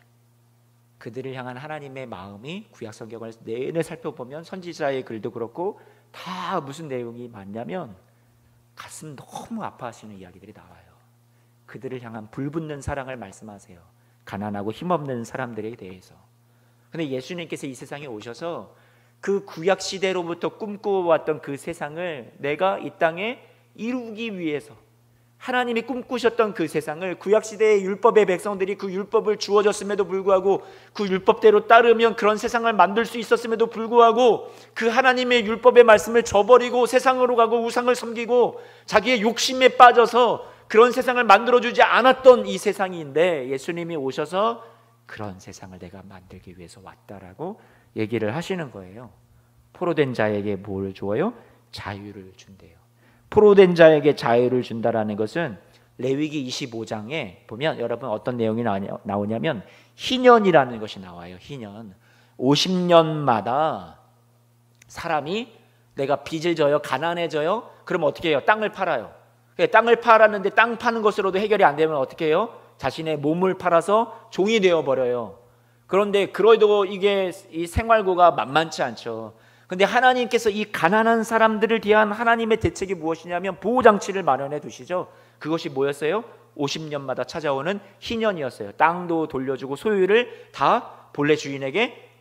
그들을 향한 하나님의 마음이 구약 성경을 내내 살펴보면 선지자의 글도 그렇고 다 무슨 내용이 많냐면 가슴 너무 아파하시는 이야기들이 나와요. 그들을 향한 불붙는 사랑을 말씀하세요. 가난하고 힘없는 사람들에 대해서. 근데 예수님께서 이 세상에 오셔서 그 구약 시대로부터 꿈꾸어왔던 그 세상을 내가 이 땅에 이루기 위해서 하나님이 꿈꾸셨던 그 세상을, 구약 시대의 율법의 백성들이 그 율법을 주어졌음에도 불구하고 그 율법대로 따르면 그런 세상을 만들 수 있었음에도 불구하고 그 하나님의 율법의 말씀을 저버리고 세상으로 가고 우상을 섬기고 자기의 욕심에 빠져서 그런 세상을 만들어주지 않았던 이 세상인데 예수님이 오셔서 그런 세상을 내가 만들기 위해서 왔다라고 얘기를 하시는 거예요. 포로된 자에게 뭘 줘요? 자유를 준대요. 포로된 자에게 자유를 준다라는 것은 레위기 25장에 보면 여러분 어떤 내용이 나오냐면 희년이라는 것이 나와요. 희년. 50년마다 사람이 내가 빚을 져요, 가난해져요. 그럼 어떻게 해요? 땅을 팔아요. 땅을 팔았는데 땅 파는 것으로도 해결이 안 되면 어떻게 해요? 자신의 몸을 팔아서 종이 되어 버려요. 그런데 그래도 이게 이 생활고가 만만치 않죠. 근데 하나님께서 이 가난한 사람들을 위한 하나님의 대책이 무엇이냐면 보호장치를 마련해 두시죠. 그것이 뭐였어요? 50년마다 찾아오는 희년이었어요. 땅도 돌려주고 소유를 다 본래 주인에게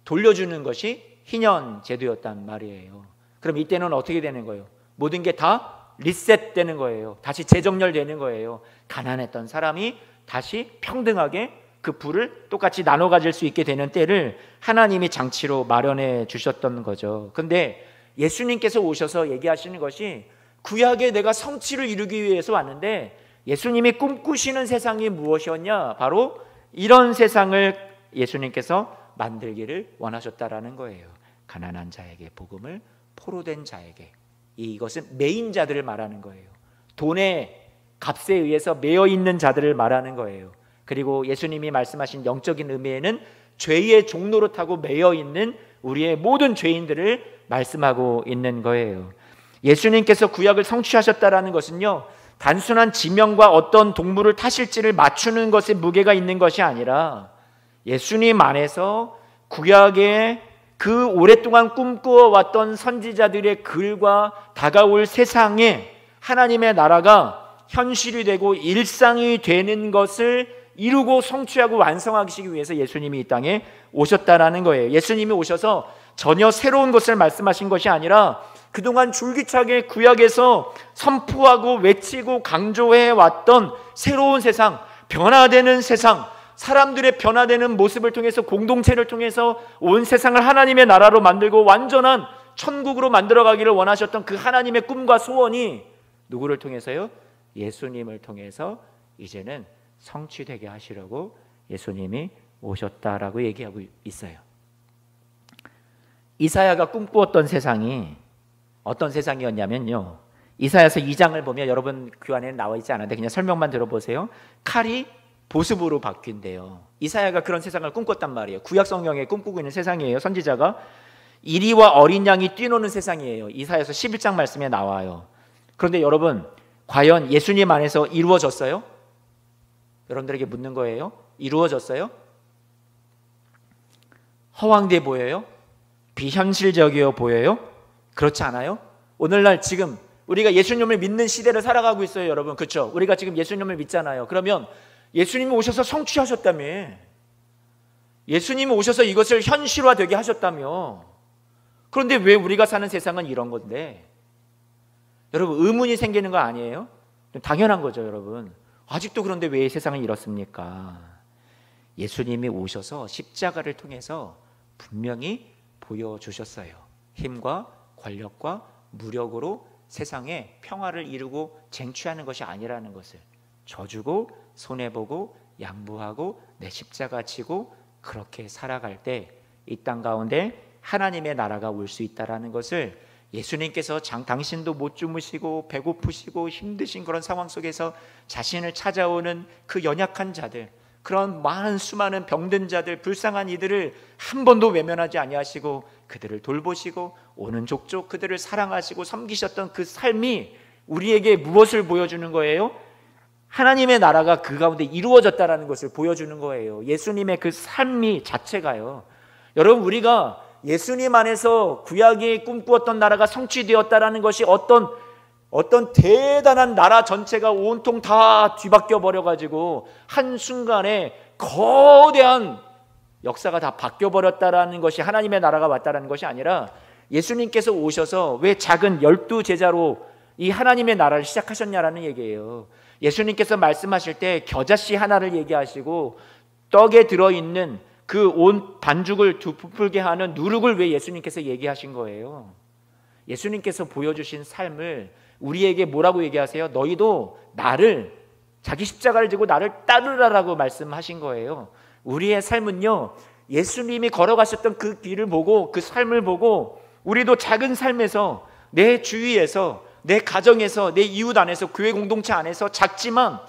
돌려주는 것이 희년 제도였단 말이에요. 그럼 이때는 어떻게 되는 거예요? 모든 게 다 리셋되는 거예요. 다시 재정렬되는 거예요. 가난했던 사람이 다시 평등하게 그 부를 똑같이 나눠 가질 수 있게 되는 때를 하나님이 장치로 마련해 주셨던 거죠. 근데 예수님께서 오셔서 얘기하시는 것이 구약에 내가 성취를 이루기 위해서 왔는데 예수님이 꿈꾸시는 세상이 무엇이었냐? 바로 이런 세상을 예수님께서 만들기를 원하셨다라는 거예요. 가난한 자에게 복음을, 포로된 자에게. 이것은 매인 자들을 말하는 거예요. 돈의 값에 의해서 매여 있는 자들을 말하는 거예요. 그리고 예수님이 말씀하신 영적인 의미에는 죄의 종로로 타고 매여 있는 우리의 모든 죄인들을 말씀하고 있는 거예요. 예수님께서 구약을 성취하셨다라는 것은요, 단순한 지명과 어떤 동물을 타실지를 맞추는 것에 무게가 있는 것이 아니라 예수님 안에서 구약의 그 오랫동안 꿈꾸어왔던 선지자들의 글과 다가올 세상에 하나님의 나라가 현실이 되고 일상이 되는 것을 이루고 성취하고 완성하시기 위해서 예수님이 이 땅에 오셨다라는 거예요. 예수님이 오셔서 전혀 새로운 것을 말씀하신 것이 아니라 그동안 줄기차게 구약에서 선포하고 외치고 강조해 왔던 새로운 세상, 변화되는 세상, 사람들의 변화되는 모습을 통해서 공동체를 통해서 온 세상을 하나님의 나라로 만들고 완전한 천국으로 만들어가기를 원하셨던 그 하나님의 꿈과 소원이 누구를 통해서요? 예수님을 통해서 이제는 성취되게 하시려고 예수님이 오셨다라고 얘기하고 있어요. 이사야가 꿈꾸었던 세상이 어떤 세상이었냐면요, 이사야서 2장을 보면 여러분 그 안에 나와 있지 않은데 그냥 설명만 들어보세요. 칼이 보습으로 바뀐대요. 이사야가 그런 세상을 꿈꿨단 말이에요. 구약 성경에 꿈꾸고 있는 세상이에요. 선지자가 이리와 어린 양이 뛰노는 세상이에요. 이사야서 11장 말씀에 나와요. 그런데 여러분, 과연 예수님 안에서 이루어졌어요? 여러분들에게 묻는 거예요. 이루어졌어요? 허황돼 보여요? 비현실적이어 보여요? 그렇지 않아요? 오늘날 지금 우리가 예수님을 믿는 시대를 살아가고 있어요, 여러분. 그렇죠? 우리가 지금 예수님을 믿잖아요. 그러면 예수님이 오셔서 성취하셨다며, 예수님이 오셔서 이것을 현실화되게 하셨다며. 그런데 왜 우리가 사는 세상은 이런 건데? 여러분, 의문이 생기는 거 아니에요? 당연한 거죠, 여러분. 아직도 그런데 왜 세상은 이렇습니까? 예수님이 오셔서 십자가를 통해서 분명히 보여주셨어요. 힘과 권력과 무력으로 세상에 평화를 이루고 쟁취하는 것이 아니라는 것을, 져주고 손해보고 양보하고 내 십자가 지고 그렇게 살아갈 때 이 땅 가운데 하나님의 나라가 올 수 있다라는 것을 예수님께서 당신도 못 주무시고 배고프시고 힘드신 그런 상황 속에서 자신을 찾아오는 그 연약한 자들, 그런 많은 수많은 병든 자들, 불쌍한 이들을 한 번도 외면하지 아니하시고 그들을 돌보시고 오는 족족 그들을 사랑하시고 섬기셨던 그 삶이 우리에게 무엇을 보여주는 거예요? 하나님의 나라가 그 가운데 이루어졌다라는 것을 보여주는 거예요. 예수님의 그 삶이 자체가요. 여러분, 우리가 예수님 안에서 구약이 꿈꾸었던 나라가 성취되었다라는 것이 어떤 대단한 나라 전체가 온통 다 뒤바뀌어 버려가지고 한순간에 거대한 역사가 다 바뀌어 버렸다라는 것이 하나님의 나라가 왔다라는 것이 아니라 예수님께서 오셔서 왜 작은 12제자로 이 하나님의 나라를 시작하셨냐라는 얘기예요. 예수님께서 말씀하실 때 겨자씨 하나를 얘기하시고 떡에 들어있는 그 온 반죽을 부풀게 하는 누룩을 왜 예수님께서 얘기하신 거예요? 예수님께서 보여주신 삶을 우리에게 뭐라고 얘기하세요? 너희도 나를, 자기 십자가를 지고 나를 따르라라고 말씀하신 거예요. 우리의 삶은요, 예수님이 걸어가셨던 그 길을 보고, 그 삶을 보고, 우리도 작은 삶에서, 내 주위에서, 내 가정에서, 내 이웃 안에서, 교회 공동체 안에서 작지만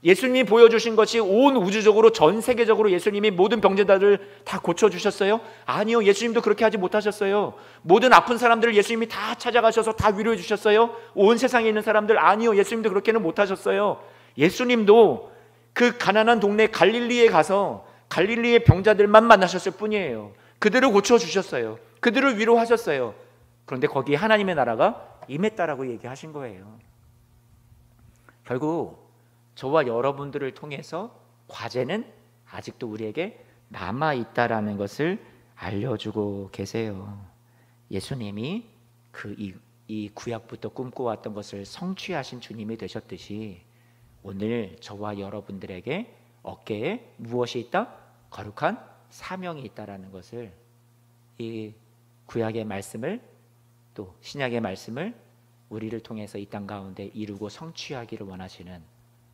예수님이 보여주신 것이 온 우주적으로, 전 세계적으로 예수님이 모든 병자들을 다 고쳐주셨어요? 아니요, 예수님도 그렇게 하지 못하셨어요. 모든 아픈 사람들을 예수님이 다 찾아가셔서 다 위로해 주셨어요? 온 세상에 있는 사람들, 아니요, 예수님도 그렇게는 못하셨어요. 예수님도 그 가난한 동네 갈릴리에 가서 갈릴리의 병자들만 만나셨을 뿐이에요. 그들을 고쳐주셨어요. 그들을 위로하셨어요. 그런데 거기에 하나님의 나라가 임했다라고 얘기하신 거예요. 결국 저와 여러분들을 통해서 과제는 아직도 우리에게 남아있다라는 것을 알려주고 계세요. 예수님이 이 구약부터 꿈꿔왔던 것을 성취하신 주님이 되셨듯이 오늘 저와 여러분들에게 어깨에 무엇이 있다? 거룩한 사명이 있다라는 것을, 이 구약의 말씀을 또 신약의 말씀을 우리를 통해서 이 땅 가운데 이루고 성취하기를 원하시는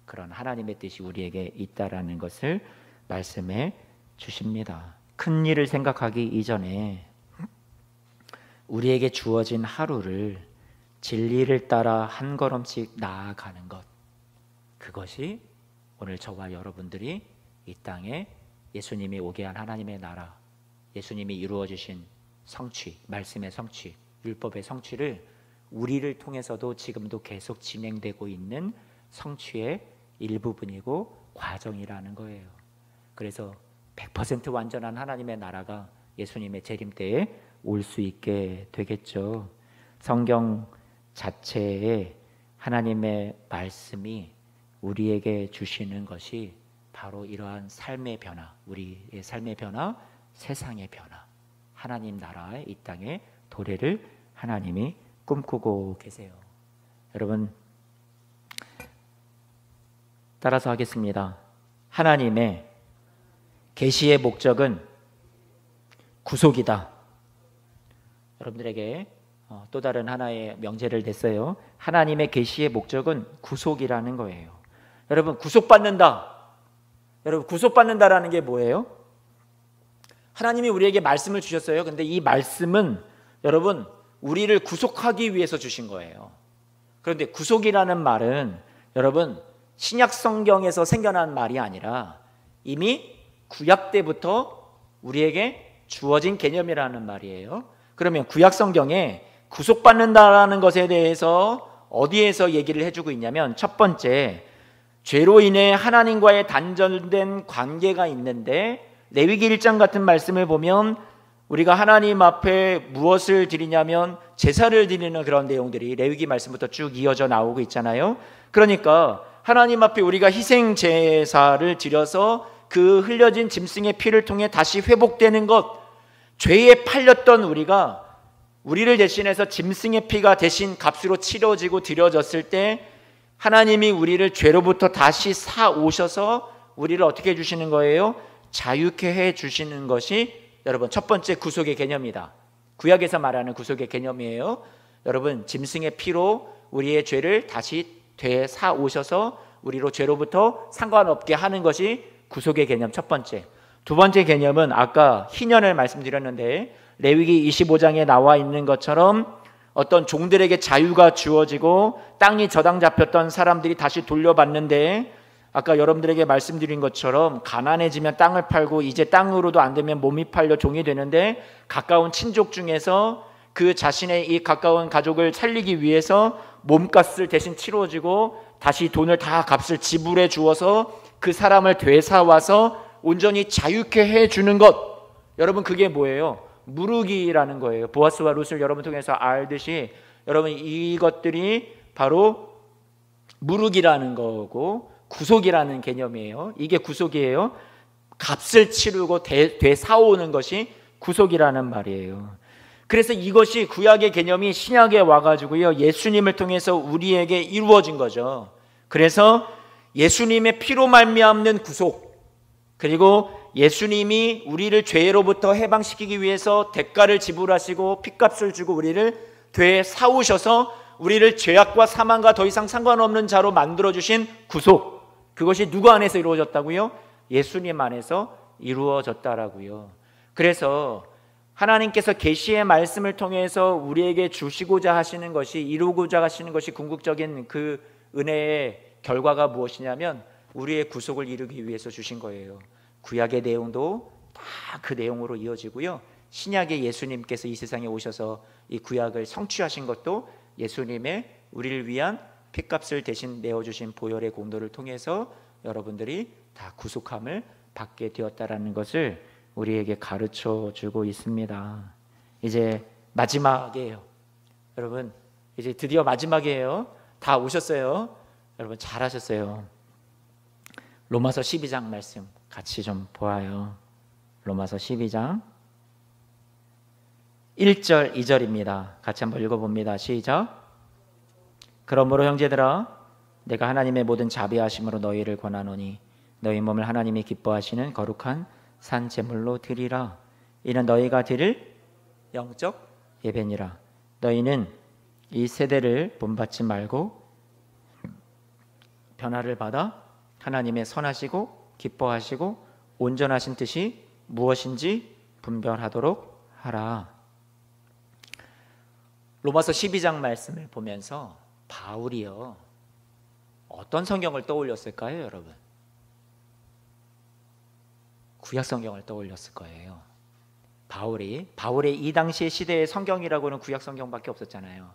그런 하나님의 뜻이 우리에게 있다라는 것을 말씀해 주십니다. 큰 일을 생각하기 이전에 우리에게 주어진 하루를 진리를 따라 한 걸음씩 나아가는 것, 그것이 오늘 저와 여러분들이 이 땅에 예수님이 오게 한 하나님의 나라, 예수님이 이루어 주신 성취, 말씀의 성취, 율법의 성취를 우리를 통해서도 지금도 계속 진행되고 있는 성취의 일부분이고 과정이라는 거예요. 그래서 100% 완전한 하나님의 나라가 예수님의 재림 때에 올 수 있게 되겠죠. 성경 자체에 하나님의 말씀이 우리에게 주시는 것이 바로 이러한 삶의 변화, 우리의 삶의 변화, 세상의 변화, 하나님 나라의 이 땅의 도래를 하나님이 꿈꾸고 계세요. 여러분, 따라서 하겠습니다. 하나님의 계시의 목적은 구속이다. 여러분들에게 또 다른 하나의 명제를 냈어요. 하나님의 계시의 목적은 구속이라는 거예요. 여러분, 구속받는다. 여러분, 구속받는다라는 게 뭐예요? 하나님이 우리에게 말씀을 주셨어요. 근데 이 말씀은 여러분, 우리를 구속하기 위해서 주신 거예요. 그런데 구속이라는 말은 여러분, 신약 성경에서 생겨난 말이 아니라 이미 구약 때부터 우리에게 주어진 개념이라는 말이에요. 그러면 구약 성경에 구속받는다라는 것에 대해서 어디에서 얘기를 해주고 있냐면, 첫 번째, 죄로 인해 하나님과의 단절된 관계가 있는데, 레위기 1장 같은 말씀을 보면 우리가 하나님 앞에 무엇을 드리냐면 제사를 드리는 그런 내용들이 레위기 말씀부터 쭉 이어져 나오고 있잖아요. 그러니까 하나님 앞에 우리가 희생 제사를 드려서 그 흘려진 짐승의 피를 통해 다시 회복되는 것, 죄에 팔렸던 우리를 대신해서 짐승의 피가 대신 값으로 치러지고 드려졌을 때 하나님이 우리를 죄로부터 다시 사오셔서 우리를 어떻게 해주시는 거예요? 자유케 해주시는 것이 여러분 첫 번째 구속의 개념이다. 구약에서 말하는 구속의 개념이에요. 여러분, 짐승의 피로 우리의 죄를 다시 되사오셔서 우리로 죄로부터 상관없게 하는 것이 구속의 개념 첫 번째. 두 번째 개념은 아까 희년을 말씀드렸는데, 레위기 25장에 나와 있는 것처럼 어떤 종들에게 자유가 주어지고 땅이 저당 잡혔던 사람들이 다시 돌려받는데, 아까 여러분들에게 말씀드린 것처럼 가난해지면 땅을 팔고 이제 땅으로도 안 되면 몸이 팔려 종이 되는데, 가까운 친족 중에서 그 자신의 이 가까운 가족을 살리기 위해서 몸값을 대신 치러지고 다시 돈을 다 값을 지불해 주어서 그 사람을 되사와서 온전히 자유케 해주는 것, 여러분 그게 뭐예요? 무르기라는 거예요. 보아스와 룻을 여러분 통해서 알듯이 여러분 이것들이 바로 무르기라는 거고 구속이라는 개념이에요. 이게 구속이에요. 값을 치르고 되사오는 것이 구속이라는 말이에요. 그래서 이것이 구약의 개념이 신약에 와가지고요, 예수님을 통해서 우리에게 이루어진 거죠. 그래서 예수님의 피로 말미암는 구속, 그리고 예수님이 우리를 죄로부터 해방시키기 위해서 대가를 지불하시고 피값을 주고 우리를 되사오셔서 우리를 죄악과 사망과 더 이상 상관없는 자로 만들어주신 구속, 그것이 누구 안에서 이루어졌다고요? 예수님 안에서 이루어졌다라고요. 그래서 하나님께서 계시의 말씀을 통해서 우리에게 주시고자 하시는 것이, 이루고자 하시는 것이 궁극적인 그 은혜의 결과가 무엇이냐면 우리의 구속을 이루기 위해서 주신 거예요. 구약의 내용도 다 그 내용으로 이어지고요, 신약의 예수님께서 이 세상에 오셔서 이 구약을 성취하신 것도 예수님의 우리를 위한 핏값을 대신 내어주신 보혈의 공로를 통해서 여러분들이 다 구속함을 받게 되었다라는 것을 우리에게 가르쳐 주고 있습니다. 이제 마지막이에요. 여러분, 이제 드디어 마지막이에요. 다 오셨어요. 여러분 잘하셨어요. 로마서 12장 말씀 같이 좀 보아요. 로마서 12장 1절 2절입니다. 같이 한번 읽어봅니다. 시작. 그러므로 형제들아, 내가 하나님의 모든 자비하심으로 너희를 권하노니 너희 몸을 하나님이 기뻐하시는 거룩한 산 제물로 드리라. 이는 너희가 드릴 영적 예배니라. 너희는 이 세대를 본받지 말고 변화를 받아 하나님의 선하시고 기뻐하시고 온전하신 뜻이 무엇인지 분별하도록 하라. 로마서 12장 말씀을 보면서 바울이요, 어떤 성경을 떠올렸을까요, 여러분? 구약 성경을 떠올렸을 거예요. 바울의 이 당시의 시대의 성경이라고는 구약 성경밖에 없었잖아요.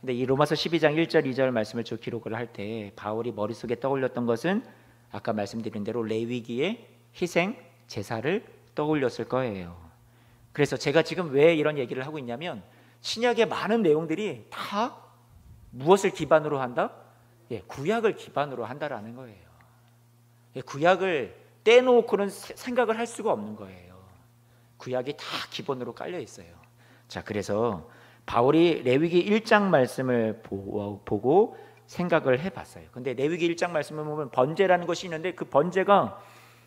근데 이 로마서 12장 1절 2절 말씀을 쭉 기록을 할 때 바울이 머릿속에 떠올렸던 것은 아까 말씀드린 대로 레위기의 희생 제사를 떠올렸을 거예요. 그래서 제가 지금 왜 이런 얘기를 하고 있냐면, 신약의 많은 내용들이 다 무엇을 기반으로 한다? 구약을 기반으로 한다라는 거예요. 구약을 떼놓고는 생각을 할 수가 없는 거예요. 구약이 다 기본으로 깔려 있어요. 자, 그래서 바울이 레위기 1장 말씀을 보고 생각을 해봤어요. 근데 레위기 1장 말씀을 보면 번제라는 것이 있는데, 그 번제가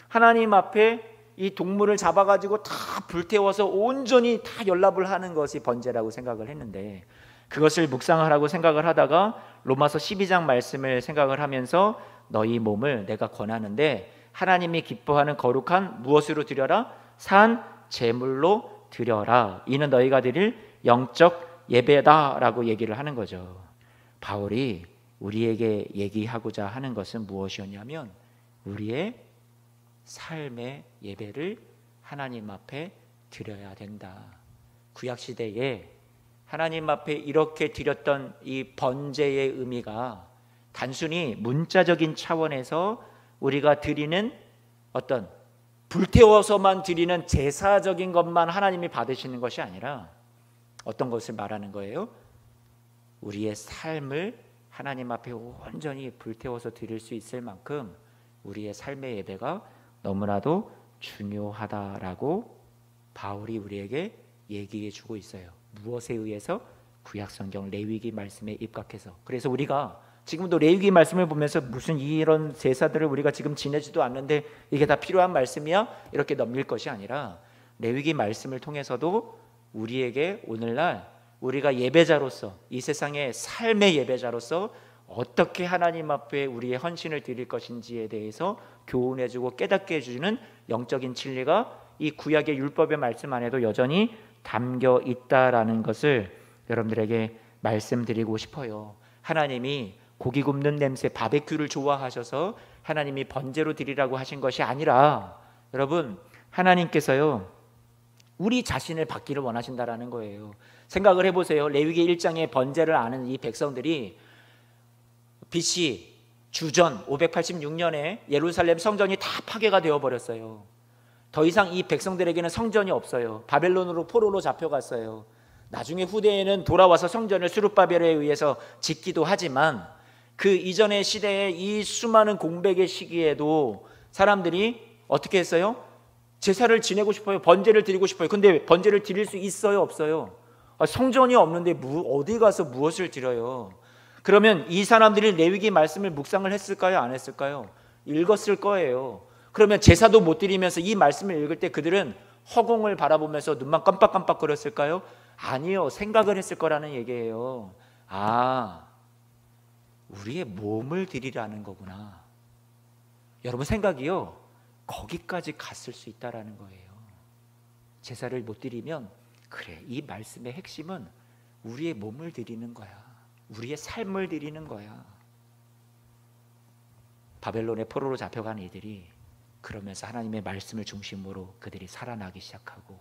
하나님 앞에 이 동물을 잡아가지고 다 불태워서 온전히 다 연납을 하는 것이 번제라고 생각을 했는데, 그것을 묵상하라고 생각을 하다가 로마서 12장 말씀을 생각을 하면서 너희 몸을 내가 권하는데 하나님이 기뻐하는 거룩한 무엇으로 드려라? 산 제물로 드려라. 이는 너희가 드릴 영적 예배다라고 얘기를 하는 거죠. 바울이 우리에게 얘기하고자 하는 것은 무엇이었냐면, 우리의 삶의 예배를 하나님 앞에 드려야 된다. 구약시대에 하나님 앞에 이렇게 드렸던 이 번제의 의미가 단순히 문자적인 차원에서 우리가 드리는 어떤 불태워서만 드리는 제사적인 것만 하나님이 받으시는 것이 아니라 어떤 것을 말하는 거예요? 우리의 삶을 하나님 앞에 온전히 불태워서 드릴 수 있을 만큼 우리의 삶의 예배가 너무나도 중요하다라고 바울이 우리에게 얘기해 주고 있어요. 무엇에 의해서? 구약성경 레위기 말씀에 입각해서. 그래서 우리가 지금도 레위기 말씀을 보면서 무슨 이런 제사들을 우리가 지금 지내지도 않는데 이게 다 필요한 말씀이야? 이렇게 넘길 것이 아니라 레위기 말씀을 통해서도 우리에게 오늘날 우리가 예배자로서, 이 세상의 삶의 예배자로서 어떻게 하나님 앞에 우리의 헌신을 드릴 것인지에 대해서 교훈해주고 깨닫게 해주는 영적인 진리가 이 구약의 율법의 말씀 안에도 여전히 담겨 있다라는 것을 여러분들에게 말씀드리고 싶어요. 하나님이 고기 굽는 냄새, 바베큐를 좋아하셔서 하나님이 번제로 드리라고 하신 것이 아니라, 여러분, 하나님께서요 우리 자신을 받기를 원하신다라는 거예요. 생각을 해보세요. 레위기 1장의 번제를 아는 이 백성들이 BC 주전 586년에 예루살렘 성전이 다 파괴가 되어버렸어요. 더 이상 이 백성들에게는 성전이 없어요. 바벨론으로 포로로 잡혀갔어요. 나중에 후대에는 돌아와서 성전을 스룹바벨에 의해서 짓기도 하지만, 그 이전의 시대에 이 수많은 공백의 시기에도 사람들이 어떻게 했어요? 제사를 지내고 싶어요. 번제를 드리고 싶어요. 근데 번제를 드릴 수 있어요? 없어요? 성전이 없는데 어디 가서 무엇을 드려요? 그러면 이 사람들이 레위기 말씀을 묵상을 했을까요? 안 했을까요? 읽었을 거예요. 그러면 제사도 못 드리면서 이 말씀을 읽을 때 그들은 허공을 바라보면서 눈만 깜빡깜빡거렸을까요? 아니요. 생각을 했을 거라는 얘기예요. 아, 우리의 몸을 드리라는 거구나. 여러분 생각이요, 거기까지 갔을 수 있다라는 거예요. 제사를 못 드리면, 그래, 이 말씀의 핵심은 우리의 몸을 드리는 거야. 우리의 삶을 드리는 거야. 바벨론의 포로로 잡혀간 이들이 그러면서 하나님의 말씀을 중심으로 그들이 살아나기 시작하고,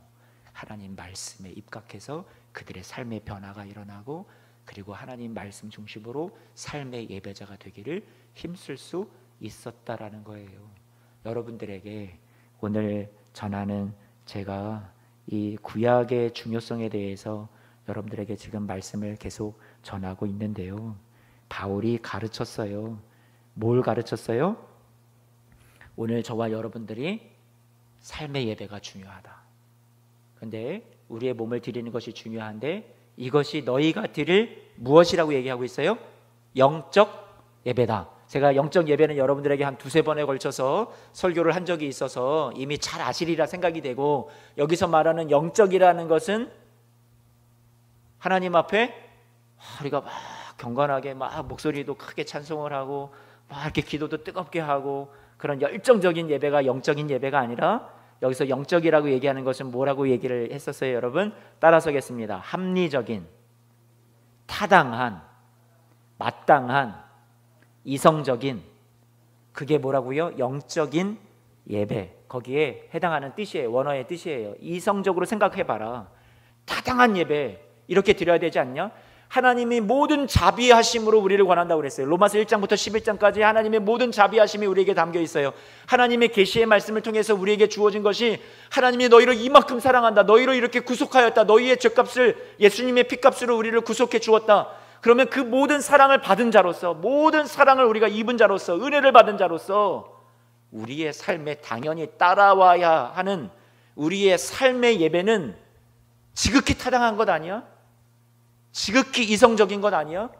하나님 말씀에 입각해서 그들의 삶의 변화가 일어나고, 그리고 하나님 말씀 중심으로 삶의 예배자가 되기를 힘쓸 수 있었다라는 거예요. 여러분들에게 오늘 전하는, 제가 이 구약의 중요성에 대해서 여러분들에게 지금 말씀을 계속 전하고 있는데요, 바울이 가르쳤어요. 뭘 가르쳤어요? 오늘 저와 여러분들이 삶의 예배가 중요하다. 그런데 우리의 몸을 드리는 것이 중요한데, 이것이 너희가 드릴 무엇이라고 얘기하고 있어요? 영적 예배다. 제가 영적 예배는 여러분들에게 한 두세 번에 걸쳐서 설교를 한 적이 있어서 이미 잘 아시리라 생각이 되고, 여기서 말하는 영적이라는 것은 하나님 앞에 우리가 막 경건하게 막 목소리도 크게 찬송을 하고 막 이렇게 기도도 뜨겁게 하고 그런 열정적인 예배가 영적인 예배가 아니라, 여기서 영적이라고 얘기하는 것은 뭐라고 얘기를 했었어요? 여러분 따라서겠습니다. 합리적인, 타당한, 마땅한, 이성적인, 그게 뭐라고요? 영적인 예배. 거기에 해당하는 뜻이에요. 원어의 뜻이에요. 이성적으로 생각해봐라. 타당한 예배 이렇게 드려야 되지 않냐? 하나님이 모든 자비하심으로 우리를 권한다고 그랬어요. 로마서 1장부터 11장까지 하나님의 모든 자비하심이 우리에게 담겨 있어요. 하나님의 계시의 말씀을 통해서 우리에게 주어진 것이, 하나님이 너희를 이만큼 사랑한다, 너희를 이렇게 구속하였다, 너희의 죄값을, 예수님의 피값으로 우리를 구속해 주었다. 그러면 그 모든 사랑을 받은 자로서, 모든 사랑을 우리가 입은 자로서, 은혜를 받은 자로서 우리의 삶에 당연히 따라와야 하는 우리의 삶의 예배는 지극히 타당한 것 아니야? 지극히 이성적인 것 아니야?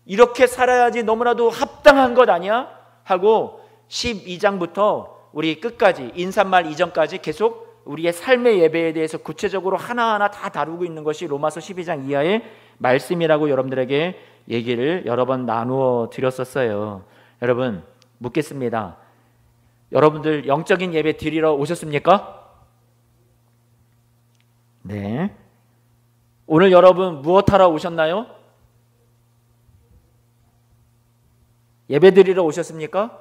이렇게 살아야지 너무나도 합당한 것 아니야? 하고 12장부터 우리 끝까지, 인사말 이전까지 계속 우리의 삶의 예배에 대해서 구체적으로 하나하나 다 다루고 있는 것이 로마서 12장 이하의 말씀이라고 여러분들에게 얘기를 여러 번 나누어 드렸었어요. 여러분 묻겠습니다. 여러분들 영적인 예배 드리러 오셨습니까? 네. 오늘 여러분 무엇하러 오셨나요? 예배 드리러 오셨습니까?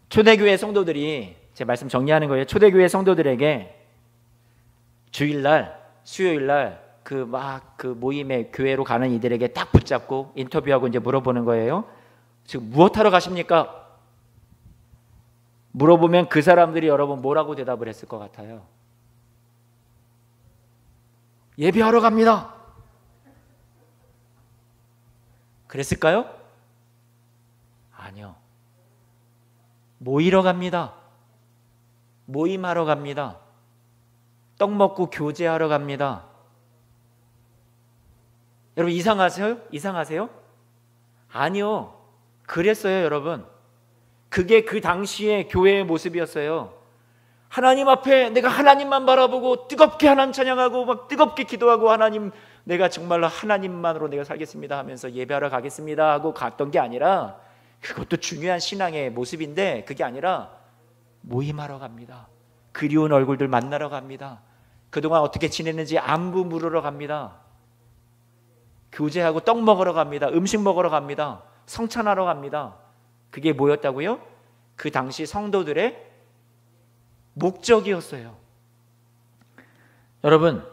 초대교회 성도들이, 제 말씀 정리하는 거예요. 초대교회 성도들에게 주일날, 수요일날 그 모임에, 교회로 가는 이들에게 딱 붙잡고 인터뷰하고 이제 물어보는 거예요. 지금 무엇하러 가십니까? 물어보면 그 사람들이 여러분 뭐라고 대답을 했을 것 같아요? 예배하러 갑니다. 그랬을까요? 아니요. 모이러 갑니다. 모임하러 갑니다. 떡 먹고 교제하러 갑니다. 여러분 이상하세요? 이상하세요? 아니요. 그랬어요, 여러분. 그게 그 당시의 교회의 모습이었어요. 하나님 앞에 내가 하나님만 바라보고 뜨겁게 하나님 찬양하고 막 뜨겁게 기도하고, 하나님, 내가 정말로 하나님만으로 내가 살겠습니다 하면서 예배하러 가겠습니다 하고 갔던 게 아니라, 그것도 중요한 신앙의 모습인데 그게 아니라 모임하러 갑니다. 그리운 얼굴들 만나러 갑니다. 그동안 어떻게 지냈는지 안부 물으러 갑니다. 교제하고 떡 먹으러 갑니다. 음식 먹으러 갑니다. 성찬하러 갑니다. 그게 뭐였다고요? 그 당시 성도들의 목적이었어요. 여러분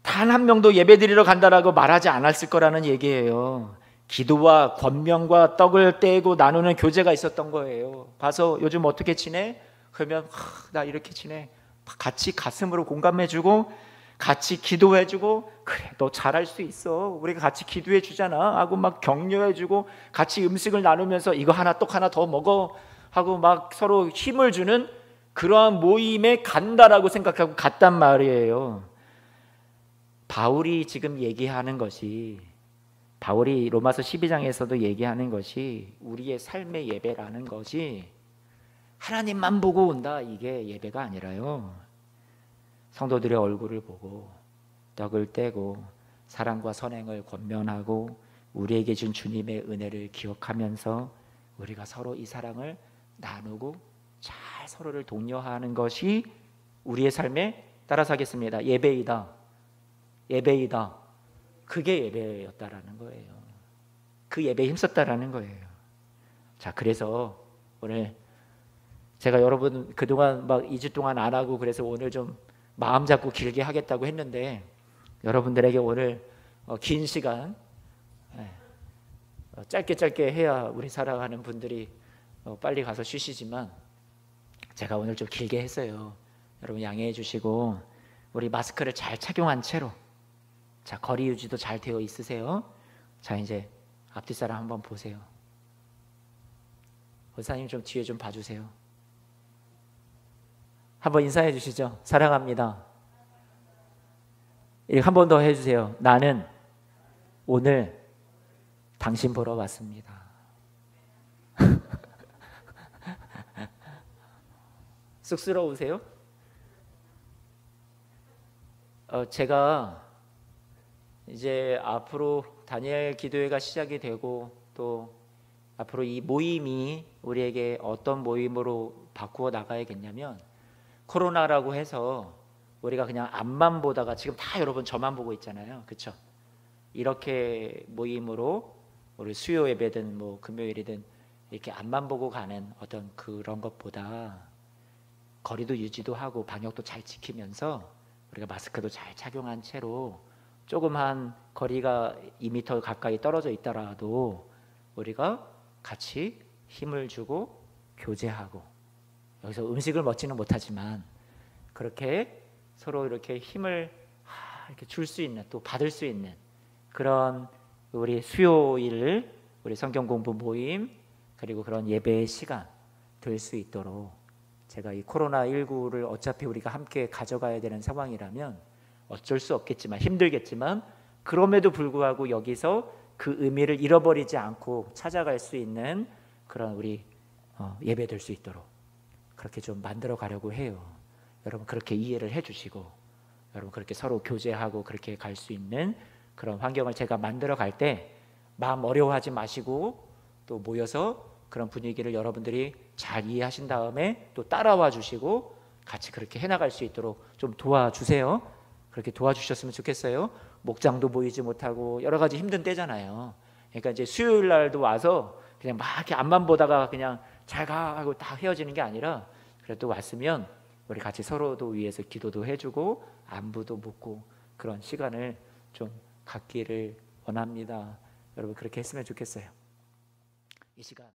단 한 명도 예배드리러 간다라고 말하지 않았을 거라는 얘기예요. 기도와 권면과 떡을 떼고 나누는 교제가 있었던 거예요. 봐서 요즘 어떻게 지내? 그러면 나 이렇게 지내. 같이 가슴으로 공감해주고 같이 기도해주고, 그래 너 잘할 수 있어, 우리가 같이 기도해 주잖아 하고 막 격려해주고, 같이 음식을 나누면서 이거 하나 떡 하나 더 먹어 하고 막 서로 힘을 주는 그러한 모임에 간다라고 생각하고 갔단 말이에요. 바울이 지금 얘기하는 것이, 바울이 로마서 12장에서도 얘기하는 것이, 우리의 삶의 예배라는 것이 하나님만 보고 온다, 이게 예배가 아니라요. 성도들의 얼굴을 보고 떡을 떼고 사랑과 선행을 권면하고 우리에게 준 주님의 은혜를 기억하면서 우리가 서로 이 사랑을 나누고 잘 서로를 독려하는 것이 우리의 삶에 따라서 하겠습니다. 예배이다. 예배이다. 그게 예배였다라는 거예요. 그 예배에 힘썼다라는 거예요. 자, 그래서 오늘 제가 여러분 그동안 막 2주 동안 안 하고 그래서 오늘 좀 마음 잡고 길게 하겠다고 했는데 여러분들에게 오늘 긴 시간 짧게 해야 우리 사랑하는 분들이 빨리 가서 쉬시지만 제가 오늘 좀 길게 했어요. 여러분 양해해 주시고 우리 마스크를 잘 착용한 채로 자 거리 유지도 잘 되어 있으세요. 자 이제 앞뒤 사람 한번 보세요. 권사님 좀 뒤에 좀 봐주세요. 한번 인사해 주시죠. 사랑합니다. 이렇게 한 번 더 해주세요. 나는 오늘 당신 보러 왔습니다. 쑥스러우세요? 제가 이제 앞으로 다니엘 기도회가 시작이 되고 또 앞으로 이 모임이 우리에게 어떤 모임으로 바꾸어 나가야겠냐면 코로나라고 해서 우리가 그냥 앞만 보다가 지금 다 여러분 저만 보고 있잖아요. 그렇죠? 이렇게 모임으로 우리 수요 예배든 뭐 금요일이든 이렇게 앞만 보고 가는 어떤 그런 것보다 거리도 유지도 하고 방역도 잘 지키면서 우리가 마스크도 잘 착용한 채로 조금 한 거리가 2m 가까이 떨어져 있더라도 우리가 같이 힘을 주고 교제하고 여기서 음식을 먹지는 못하지만 그렇게 서로 이렇게 힘을 이렇게 줄 수 있는 또 받을 수 있는 그런 우리 수요일 우리 성경 공부 모임 그리고 그런 예배의 시간 될 수 있도록 제가 이 코로나19를 어차피 우리가 함께 가져가야 되는 상황이라면 어쩔 수 없겠지만 힘들겠지만 그럼에도 불구하고 여기서 그 의미를 잃어버리지 않고 찾아갈 수 있는 그런 우리 예배 될 수 있도록 그렇게 좀 만들어 가려고 해요. 여러분 그렇게 이해를 해주시고 여러분 그렇게 서로 교제하고 그렇게 갈 수 있는 그런 환경을 제가 만들어 갈 때 마음 어려워하지 마시고 또 모여서 그런 분위기를 여러분들이 잘 이해하신 다음에 또 따라와 주시고 같이 그렇게 해나갈 수 있도록 좀 도와주세요. 그렇게 도와주셨으면 좋겠어요. 목장도 모이지 못하고 여러 가지 힘든 때잖아요. 그러니까 이제 수요일 날도 와서 그냥 막 이렇게 앞만 보다가 그냥 잘 가 하고 다 헤어지는 게 아니라 그래도 왔으면 우리 같이 서로도 위해서 기도도 해주고 안부도 묻고 그런 시간을 좀 갖기를 원합니다. 여러분 그렇게 했으면 좋겠어요. 이 시간